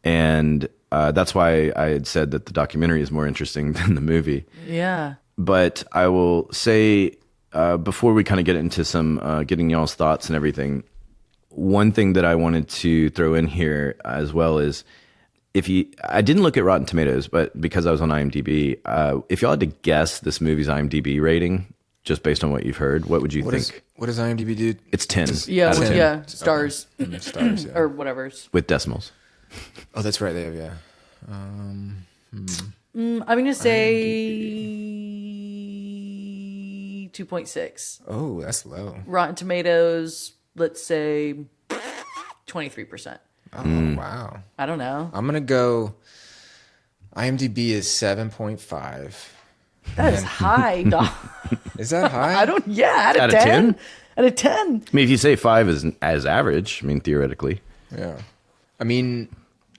And that's why I had said that the documentary is more interesting than the movie. Yeah. But I will say, before we kind of get into some getting y'all's thoughts and everything, one thing that I wanted to throw in here as well is I didn't look at Rotten Tomatoes, but because I was on IMDb, if y'all had to guess this movie's IMDb rating, just based on what you've heard, what would you think? What does IMDb do? It's 10. Yeah. out of 10 Yeah. Stars. Okay. Stars, yeah. Or whatever. with decimals. Oh, that's right. They have, yeah. I'm going to say 2.6. Oh, that's low. Rotten Tomatoes, let's say 23%. Oh, wow. I don't know. I'm going to go, IMDb is 7.5. That is high, dog. Is that high? Out of 10? Out of 10. I mean, if you say 5 is as average, I mean, theoretically. Yeah. I mean,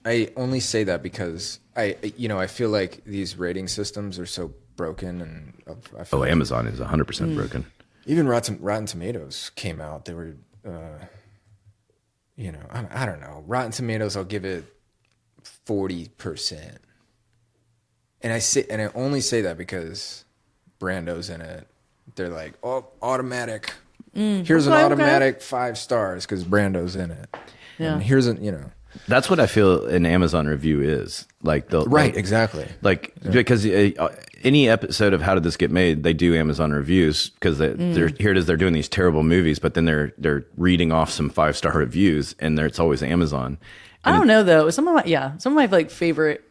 I only say that because I feel like these rating systems are so broken, and I feel like Amazon is 100% broken. even Rotten Tomatoes came out. They were, I don't know. Rotten Tomatoes, I'll give it 40%. And I only say that because Brando's in it. They're like, oh, automatic. Here's an automatic 5 stars because Brando's in it. Yeah. And here's That's what I feel an Amazon review is. Exactly. Because any episode of How Did This Get Made, they do Amazon reviews because here it is, they're doing these terrible movies, but then they're reading off some 5-star reviews, and it's always Amazon. I don't know though. Some of my like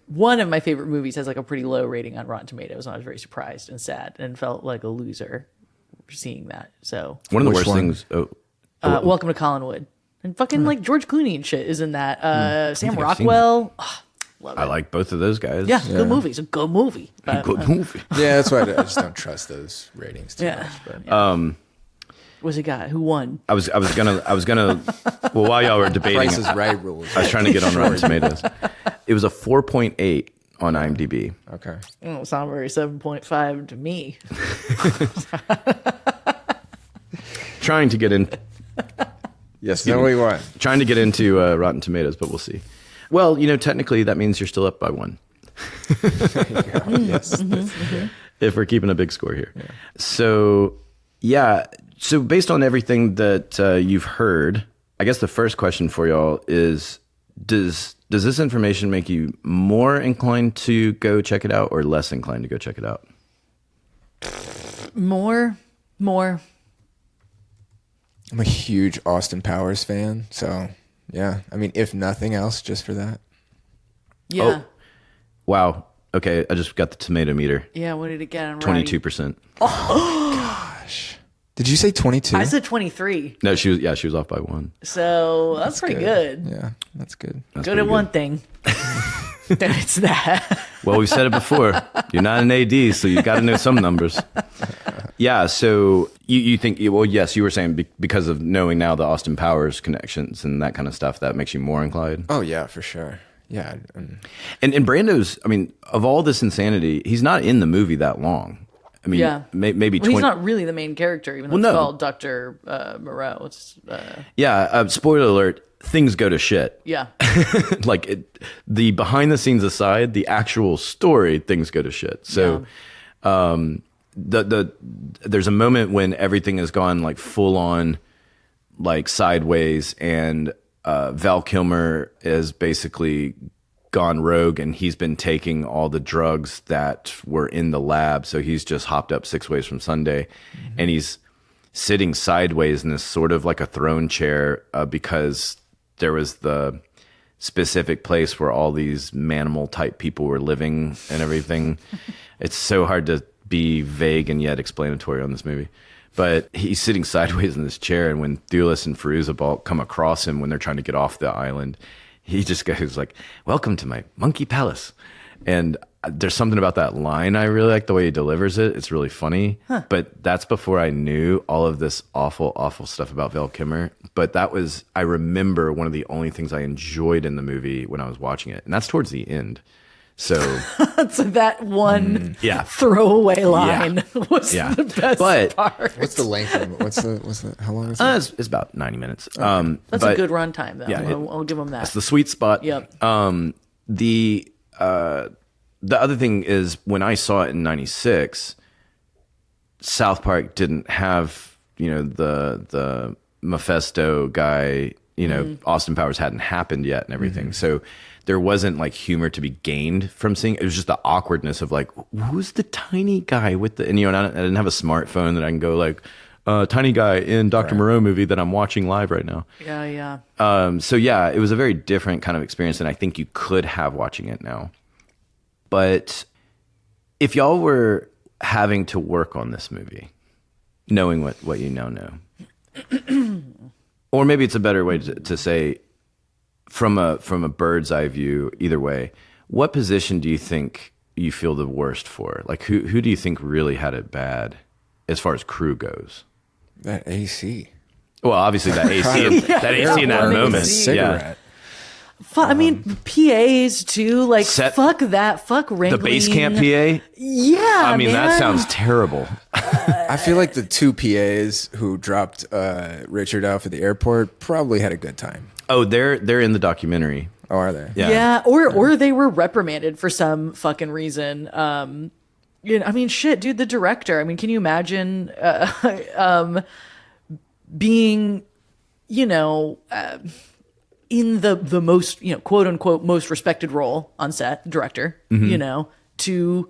one of my favorite movies has like a pretty low rating on Rotten Tomatoes, and I was very surprised and sad and felt like a loser seeing that. So one of the worst things. Welcome to Collinwood, and fucking like George Clooney and shit is in that. Sam Rockwell. Love it. I like both of those guys. Yeah, good movie. It's a good movie. But, Good movie. Yeah, that's why I just don't trust those ratings too much. But. What's it got? Who won? I was gonna. Well, while y'all were debating, Price is Right rules. I was trying to get on Rotten Tomatoes. It was a 4.8 on IMDb. Okay. Oh, it's not very 7.5 to me. Trying to get in. Yes, no way you want. Trying to get into Rotten Tomatoes, but we'll see. Well, technically that means you're still up by 1. Yes. If we're keeping a big score here. Yeah. So based on everything that you've heard, I guess the first question for y'all is, does this information make you more inclined to go check it out or less inclined to go check it out? More. I'm a huge Austin Powers fan, so yeah. I mean, if nothing else, just for that. Yeah. Oh, wow. Okay, I just got the tomato meter. Yeah, what did it get on 22%. Gosh. Did you say 22? I said 23. No, she was off by 1. So that's pretty good. Yeah, that's good. That's Good at one thing. Then it's that. Well, we've said it before. You're not an AD, so you got to know some numbers. Yeah, so you think, well, yes, you were saying because of knowing now the Austin Powers connections and that kind of stuff, that makes you more inclined? Oh, yeah, for sure. Yeah. And Brando's, I mean, of all this insanity, he's not in the movie that long. I mean, yeah. maybe 20. He's not really the main character, even though it's called Dr. Moreau. It's, spoiler alert, things go to shit. Yeah. Like the behind the scenes aside, the actual story, things go to shit. So there's a moment when everything has gone like full on like sideways, and Val Kilmer is basically gone rogue, and he's been taking all the drugs that were in the lab. So he's just hopped up 6 ways from Sunday, and he's sitting sideways in this sort of like a throne chair because there was the specific place where all these manimal type people were living and everything. It's so hard to be vague and yet explanatory on this movie. But he's sitting sideways in this chair, and when Thulis and Feruzabal come across him when they're trying to get off the island, he just goes like, "Welcome to my monkey palace." And there's something about that line I really like the way he delivers it. It's really funny. But that's before I knew all of this awful, awful stuff about Val Kilmer. But I remember one of the only things I enjoyed in the movie when I was watching it. And that's towards the end. So, so that one throwaway line was the best part. What's the length of it? What's the how long is it? It's about 90 minutes. Okay. That's a good run time, though. Yeah, I'll give them that. It's the sweet spot. Yep. The other thing is, when I saw it in 96, South Park didn't have, the Mephisto guy, Austin Powers hadn't happened yet and everything. Mm-hmm. So there wasn't like humor to be gained from seeing it. It was just the awkwardness of like, who's the tiny guy with the, and I didn't have a smartphone that I can go like, tiny guy in Dr. Moreau movie that I'm watching live right now. Yeah. So it was a very different kind of experience than I think you could have watching it now. But if y'all were having to work on this movie, knowing what you now know, or maybe it's a better way to say, from a bird's eye view, either way, what position do you think you feel the worst for? Like who do you think really had it bad as far as crew goes? That AC. Well, obviously that AC, that AC in that moment. Cigarette. I mean, PAs too. Like, fuck that. Fuck wrangling. The base camp PA? Yeah, I mean, that sounds terrible. I feel like the two PAs who dropped Richard off at the airport probably had a good time. Oh, they're in the documentary. Oh, are they? Yeah. Or they were reprimanded for some fucking reason. I mean, shit, dude. The director. I mean, can you imagine being, in the most, quote unquote, most respected role on set, director, to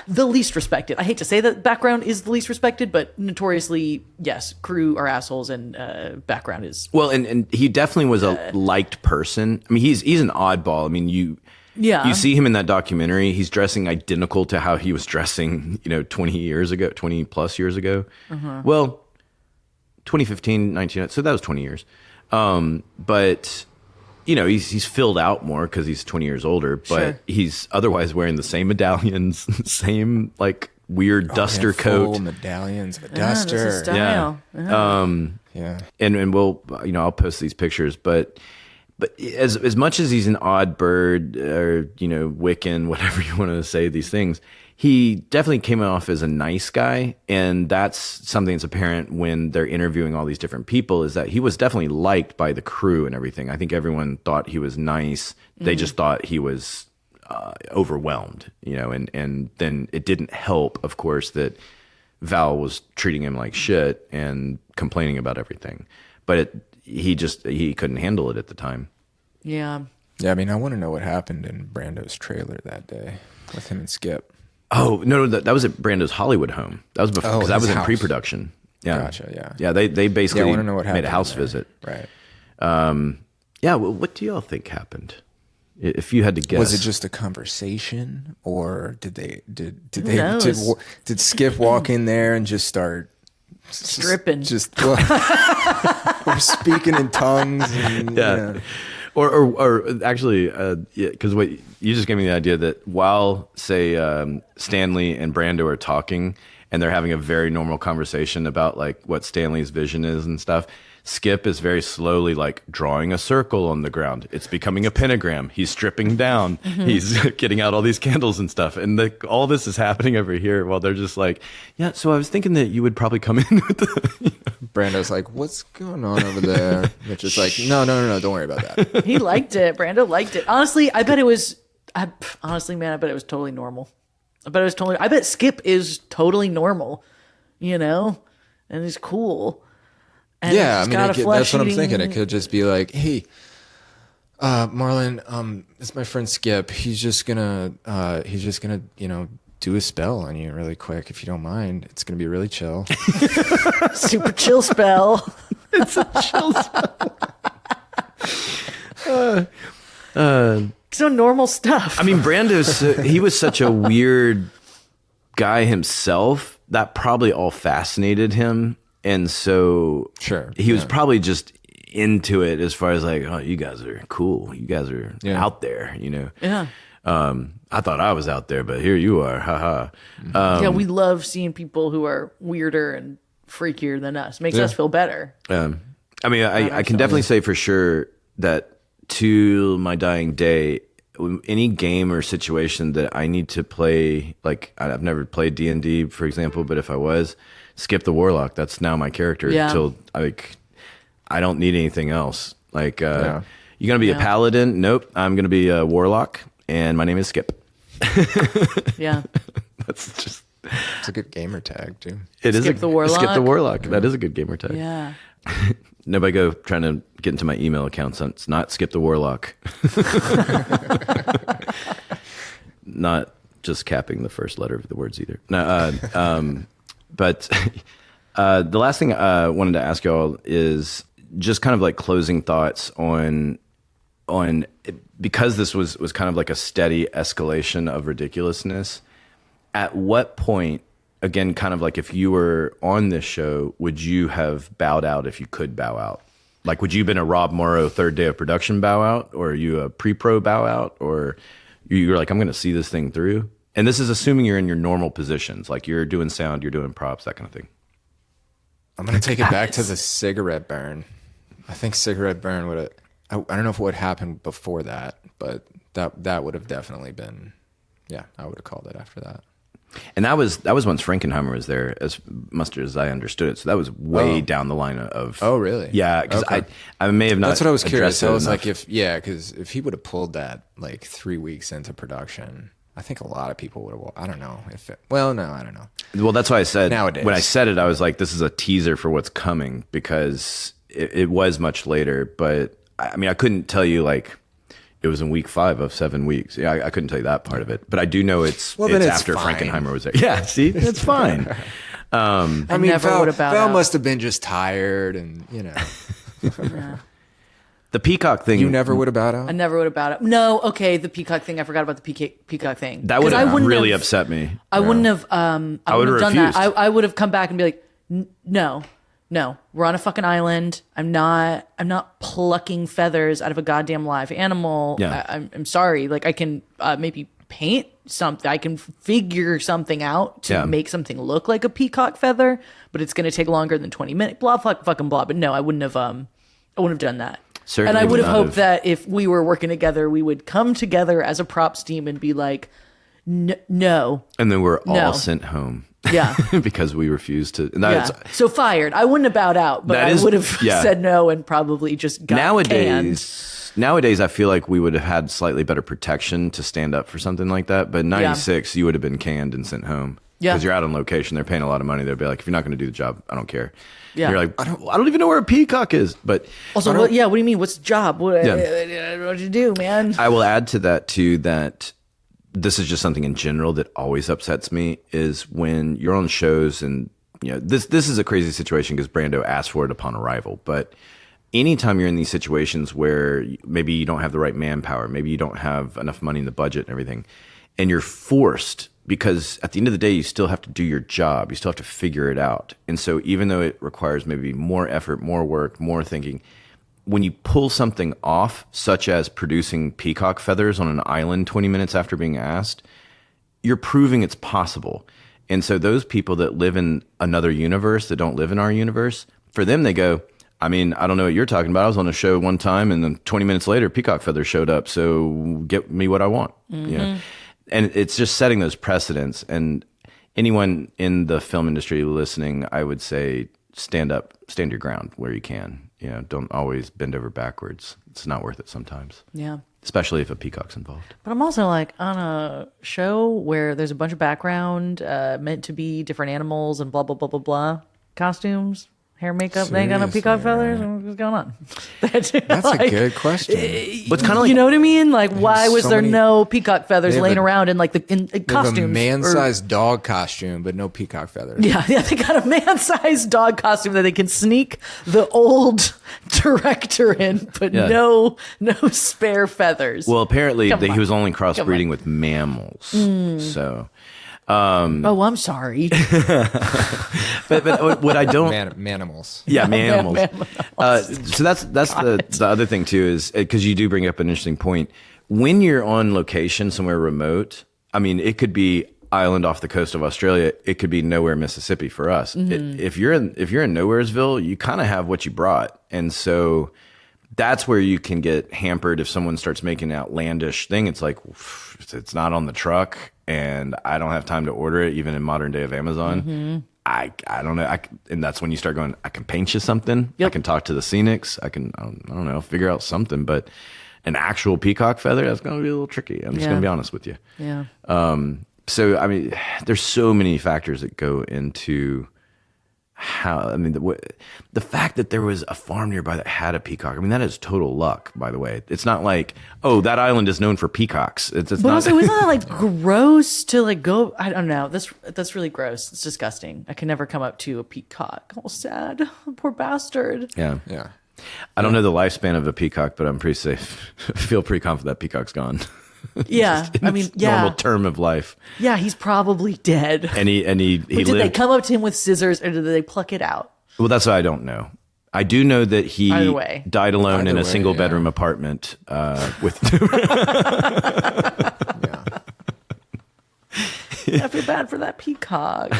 the least respected. I hate to say that background is the least respected, but notoriously, yes, crew are assholes and background is. Well, and he definitely was a liked person. I mean, he's an oddball. I mean, you see him in that documentary. He's dressing identical to how he was dressing, 20 plus years ago. Well, 2015, 19, so that was 20 years. But he's filled out more because he's 20 years older, but he's otherwise wearing the same medallions, same like weird duster coat. Full medallions of a duster. Style. Yeah. And we'll, I'll post these pictures, but as much as he's an odd bird or, Wiccan, whatever you want to say these things, he definitely came off as a nice guy. And that's something that's apparent when they're interviewing all these different people, is that he was definitely liked by the crew and everything. I think everyone thought he was nice. They just thought he was overwhelmed, and then it didn't help, of course, that Val was treating him like shit and complaining about everything. But he couldn't handle it at the time. Yeah. Yeah, I mean, I want to know what happened in Brando's trailer that day with him and Skip. Oh, no, that was at Brando's Hollywood home. That was before, because that was in pre-production. Yeah. Gotcha, yeah. Yeah, they basically I want to know what happened made a house there. visit. Right. Yeah, well, what do y'all think happened? If you had to guess. Was it just a conversation, or did knows? did Skip walk in there and just start Stripping. Or speaking in tongues? And, Yeah. Or actually, because what you just gave me the idea that while, say, Stanley and Brando are talking and they're having a very normal conversation about like what Stanley's vision is and stuff, Skip is very slowly like drawing a circle on the ground. It's becoming a pentagram. He's stripping down. He's getting out all these candles and stuff. And all this is happening over here while they're just like, yeah, so I was thinking that you would probably come in with the... Brando's like, what's going on over there? Which is like, no, don't worry about that. He liked it. Brando liked it. Honestly, I bet it was... honestly, man, I bet it was totally normal. I bet Skip is totally normal, and he's cool. And yeah, I mean, that's what I'm eating... thinking. It could just be like, hey, Marlon, it's my friend Skip. He's just gonna, do a spell on you really quick, if you don't mind. It's gonna be really chill. Super chill spell. It's a chill spell. So normal stuff. I mean, he was such a weird guy himself that probably all fascinated him. And so he was probably just into it as far as like, oh, you guys are cool. You guys are out there, Yeah. I thought I was out there, but here you are. Ha ha. We love seeing people who are weirder and freakier than us. Makes us feel better. I mean, I can definitely say for sure that to my dying day, any game or situation that I need to play, like I've never played D&D, for example, but if I was, Skip the Warlock, that's now my character. Until I don't need anything else. Like, you gonna be a paladin? Nope, I'm gonna be a warlock, and my name is Skip. Yeah, that's just. It's a good gamer tag, too. Skip the Warlock. Skip the Warlock. That is a good gamer tag. Yeah. Nobody go trying to get into my email account. So it's not Skip the Warlock. Not just capping the first letter of the words either. No, but the last thing I wanted to ask y'all is just kind of like closing thoughts on because this was kind of like a steady escalation of ridiculousness. At what point, again, kind of like if you were on this show, would you have bowed out if you could bow out? Like, would you have been a Rob Morrow third day of production bow out? Or are you a pre-pro bow out? Or you're like, I'm going to see this thing through? And this is assuming you're in your normal positions. Like you're doing sound, you're doing props, that kind of thing. I'm going to take it back to the cigarette burn. I think cigarette burn would have... I don't know if what happened before that, but that would have definitely been... Yeah, I would have called it after that. And that was once Frankenheimer was there, as much as I understood it. So that was way down the line of... Oh, really? Yeah, because I may have not... That's what I was curious. I was enough. like, because if he would have pulled that like 3 weeks into production, I think a lot of people would have... I don't know if it... Well, no, I don't know. Well, that's why I said... Nowadays. When I said it, I was like, this is a teaser for what's coming, because it was much later. But, I mean, I couldn't tell you, like... It was in week 5 of 7 weeks. Yeah, I couldn't tell you that part of it, but I do know it's after fine. Frankenheimer was there. Yeah, see, it's fine. I mean, never would have bowed Val out. must have been just tired, and The peacock thing. you never would have bowed out. I never would have bowed out. No, okay, the peacock thing. I forgot about the peacock thing. That would 'Cause I have wouldn't really have- upset me. I wouldn't have. I wouldn't have done that. refused. I would have come back and be like, no, we're on a fucking island. I'm not plucking feathers out of a goddamn live animal. Yeah. I'm sorry. Like I can maybe paint something. I can figure something out to make something look like a peacock feather, but it's going to take longer than 20 minutes. Blah, fucking blah. But no, I wouldn't have done that. Certainly and I would would have not hoped have. that if we were working together, we would come together as a props team and be like, no. And then we're all No. sent home. Yeah. because we refused to. And Yeah. that's, So fired. I wouldn't have bowed out, but That I is- would have yeah. said no and probably just got canned. Nowadays, I feel like we would have had slightly better protection to stand up for something like that. But in 96, you would have been canned and sent home. Yeah. Because you're out on location. They're paying a lot of money. They'll be like, if you're not going to do the job, I don't care. Yeah. And you're like, I don't even know where a peacock is. But Also, what do you mean? What's the job? What do you do, man? I will add to that, too, that this is just something in general that always upsets me is when you're on shows and, this is a crazy situation because Brando asked for it upon arrival. But anytime you're in these situations where maybe you don't have the right manpower, maybe you don't have enough money in the budget and everything, and you're forced because at the end of the day, you still have to do your job. You still have to figure it out. And so even though it requires maybe more effort, more work, more thinking, when you pull something off, such as producing peacock feathers on an island 20 minutes after being asked, you're proving it's possible. And so those people that live in another universe that don't live in our universe, for them, they go, I mean, I don't know what you're talking about. I was on a show one time and then 20 minutes later, peacock feathers showed up. So get me what I want. And it's just setting those precedents. And anyone in the film industry listening, I would say, stand your ground where you can. Don't always bend over backwards. It's not worth it sometimes. Yeah. Especially if a peacock's involved. But I'm also like on a show where there's a bunch of background meant to be different animals and blah, blah, blah, blah, blah. Costumes, hair, makeup. They ain't got no peacock feathers. What's going on? That's a good question. But kind of like, You know what I mean? Like, why was so there many- no peacock feathers They have laying a- around in like in They have costumes? a or- man-sized dog costume, but no peacock feathers. Yeah, they got a man-sized dog costume that they can sneak the old director in, but Yeah. no spare feathers. well, apparently Come on. he was only Come crossbreeding on. with mammals. So, oh, I'm sorry. but what I don't, Manimals. yeah, mammals. Mammals. So that's the other thing too is because you do bring up an interesting point. When you're on location somewhere remote, I mean, it could be island off the coast of Australia. It could be nowhere, Mississippi for us. If you're in Nowheresville, you kind of have what you brought, and so that's where you can get hampered if someone starts making an outlandish thing. It's like it's not on the truck, and I don't have time to order it, even in modern day of Amazon. I don't know. And that's when you start going, I can paint you something. Yep. I can talk to the scenics. I don't know, figure out something. But an actual peacock feather, that's going to be a little tricky. I'm just going to be honest with you. Yeah. So, I mean, there's so many factors that go into how, I mean, the fact that there was a farm nearby that had a peacock, I mean, that is total luck, by the way. It's not like, oh, that island is known for peacocks. It's But not. also, isn't that like gross to like go? I don't know. That's really gross. It's disgusting. I can never come up to a peacock. Oh, sad. Poor bastard. Yeah. Yeah. I don't know the lifespan of a peacock, but I'm pretty safe. I feel pretty confident that peacock's gone. Yeah. In I mean, its yeah. normal term of life. Yeah, he's probably dead. And he But did they lived. come up to him with scissors or did they pluck it out? Well, that's what I don't know. I do know that he Either way. died alone in Either a way, single yeah. bedroom apartment with. Yeah. I feel bad for that peacock.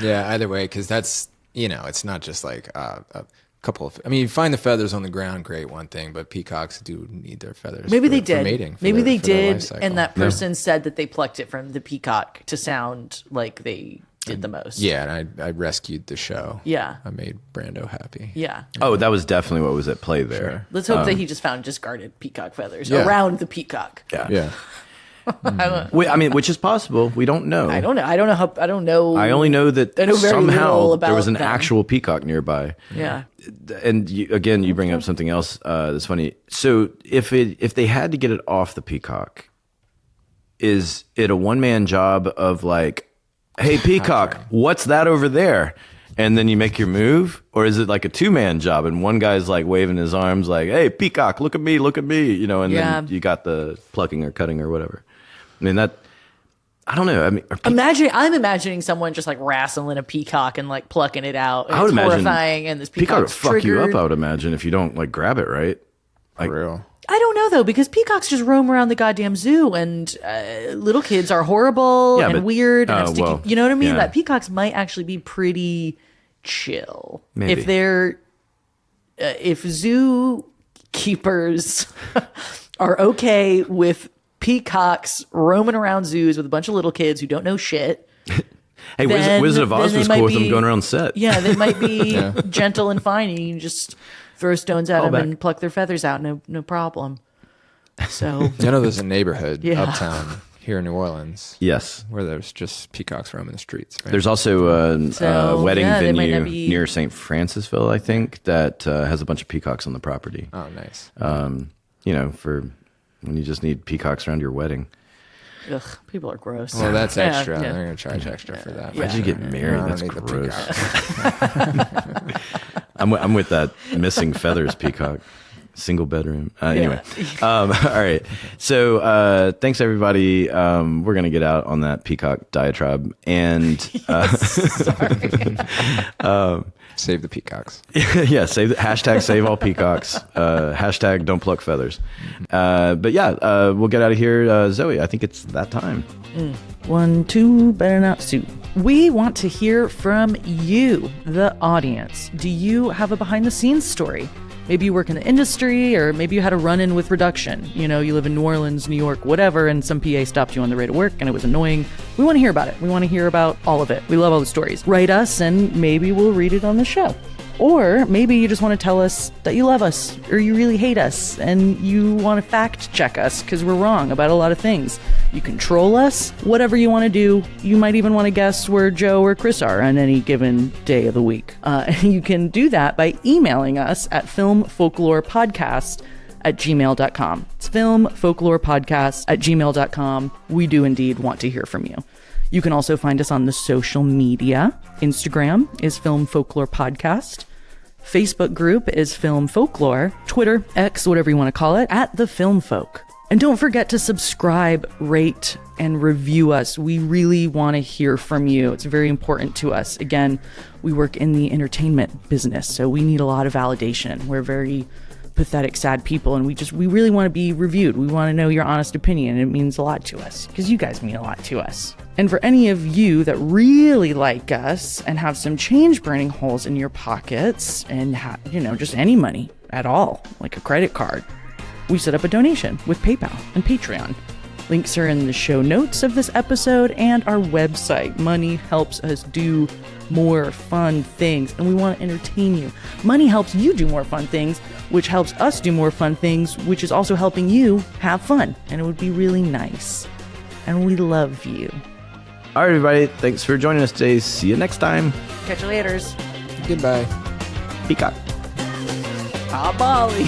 Yeah, either way, because that's, it's not just like a couple of, I mean, you find the feathers on the ground, great, one thing, but peacocks do need their feathers. Maybe they for did. mating, for Maybe their- they for their life did. cycle. And that person said that they plucked it from the peacock to sound like they did the most. Yeah, and I rescued the show. Yeah. I made Brando happy. Yeah. Oh, that was definitely what was at play there. Let's hope that he just found discarded peacock feathers Yeah. around the peacock. Yeah. Yeah. I mean, which is possible. We don't know. I don't know. I don't know. I only know that I know very little somehow about there was an them. actual peacock nearby. Yeah. And you bring up something else that's funny. So if they had to get it off the peacock, is it a one-man job of like, hey, peacock, what's that over there? And then you make your move? Or is it like a two-man job and one guy's like waving his arms like, hey, peacock, look at me, you know, and then you got the plucking or cutting or whatever. I mean, I don't know. I mean, I'm imagining someone just like wrestling a peacock and like plucking it out. I would it's imagine horrifying, and this peacock would peacock's fuck triggered. you up, I would imagine, if you don't like grab it right. Like, For real. I don't know though, because peacocks just roam around the goddamn zoo, and little kids are horrible and weird and have sticky. well, you know what I mean? yeah. That peacocks might actually be pretty chill Maybe. if they're if zoo keepers are okay with peacocks roaming around zoos with a bunch of little kids who don't know shit. hey, then- Wizard of Oz then was they cool might with them be- going around set. Yeah, they might be gentle and fine, and you can just throw stones at them back. and pluck their feathers out. No problem. So I know there's a neighborhood Yeah. uptown here in New Orleans Yes. where there's just peacocks roaming the streets. Right? There's also a So, wedding yeah, they might venue not be- near St. Francisville, I think, that has a bunch of peacocks on the property. Oh, nice. You know, for when you just need peacocks around your wedding. ugh, people are gross. Well, that's Yeah, extra. yeah. They're going to charge extra for that. How'd you get married? I don't That's need the gross. I'm with that missing feathers peacock. Single bedroom. Anyway. All right. So thanks, everybody. We're going to get out on that peacock diatribe. And Save the peacocks. yeah, save all peacocks. Hashtag don't pluck feathers. But yeah, we'll get out of here. Zoe, I think it's that time. 1, 2, better not suit. We want to hear from you, the audience. Do you have a behind the scenes story? Maybe you work in the industry, or maybe you had a run-in with reduction. You know, you live in New Orleans, New York, whatever, and some PA stopped you on the way to work and it was annoying. We want to hear about it. We want to hear about all of it. We love all the stories. Write us and maybe we'll read it on the show. Or maybe you just want to tell us that you love us or you really hate us and you want to fact check us because we're wrong about a lot of things. You can troll us, whatever you want to do. You might even want to guess where Joe or Chris are on any given day of the week. You can do that by emailing us at filmfolklorepodcast@gmail.com. It's filmfolklorepodcast@gmail.com. We do indeed want to hear from you. You can also find us on the social media. Instagram is Film Folklore Podcast. Facebook group is Film Folklore. Twitter, X, whatever you want to call it, @The Film Folk. And don't forget to subscribe, rate, and review us. We really want to hear from you. It's very important to us. Again, we work in the entertainment business, so we need a lot of validation. We're very pathetic, sad people, and we really want to be reviewed. We want to know your honest opinion, and it means a lot to us because you guys mean a lot to us. And for any of you that really like us and have some change burning holes in your pockets and just any money at all, like a credit card, we set up a donation with PayPal and Patreon. Links are in the show notes of this episode and our website. Money helps us do more fun things, and we want to entertain you. Money helps you do more fun things, which helps us do more fun things, which is also helping you have fun. And it would be really nice. And we love you. All right, everybody. Thanks for joining us today. See you next time. Catch you laters. Goodbye. Peacock. Ah, Bali.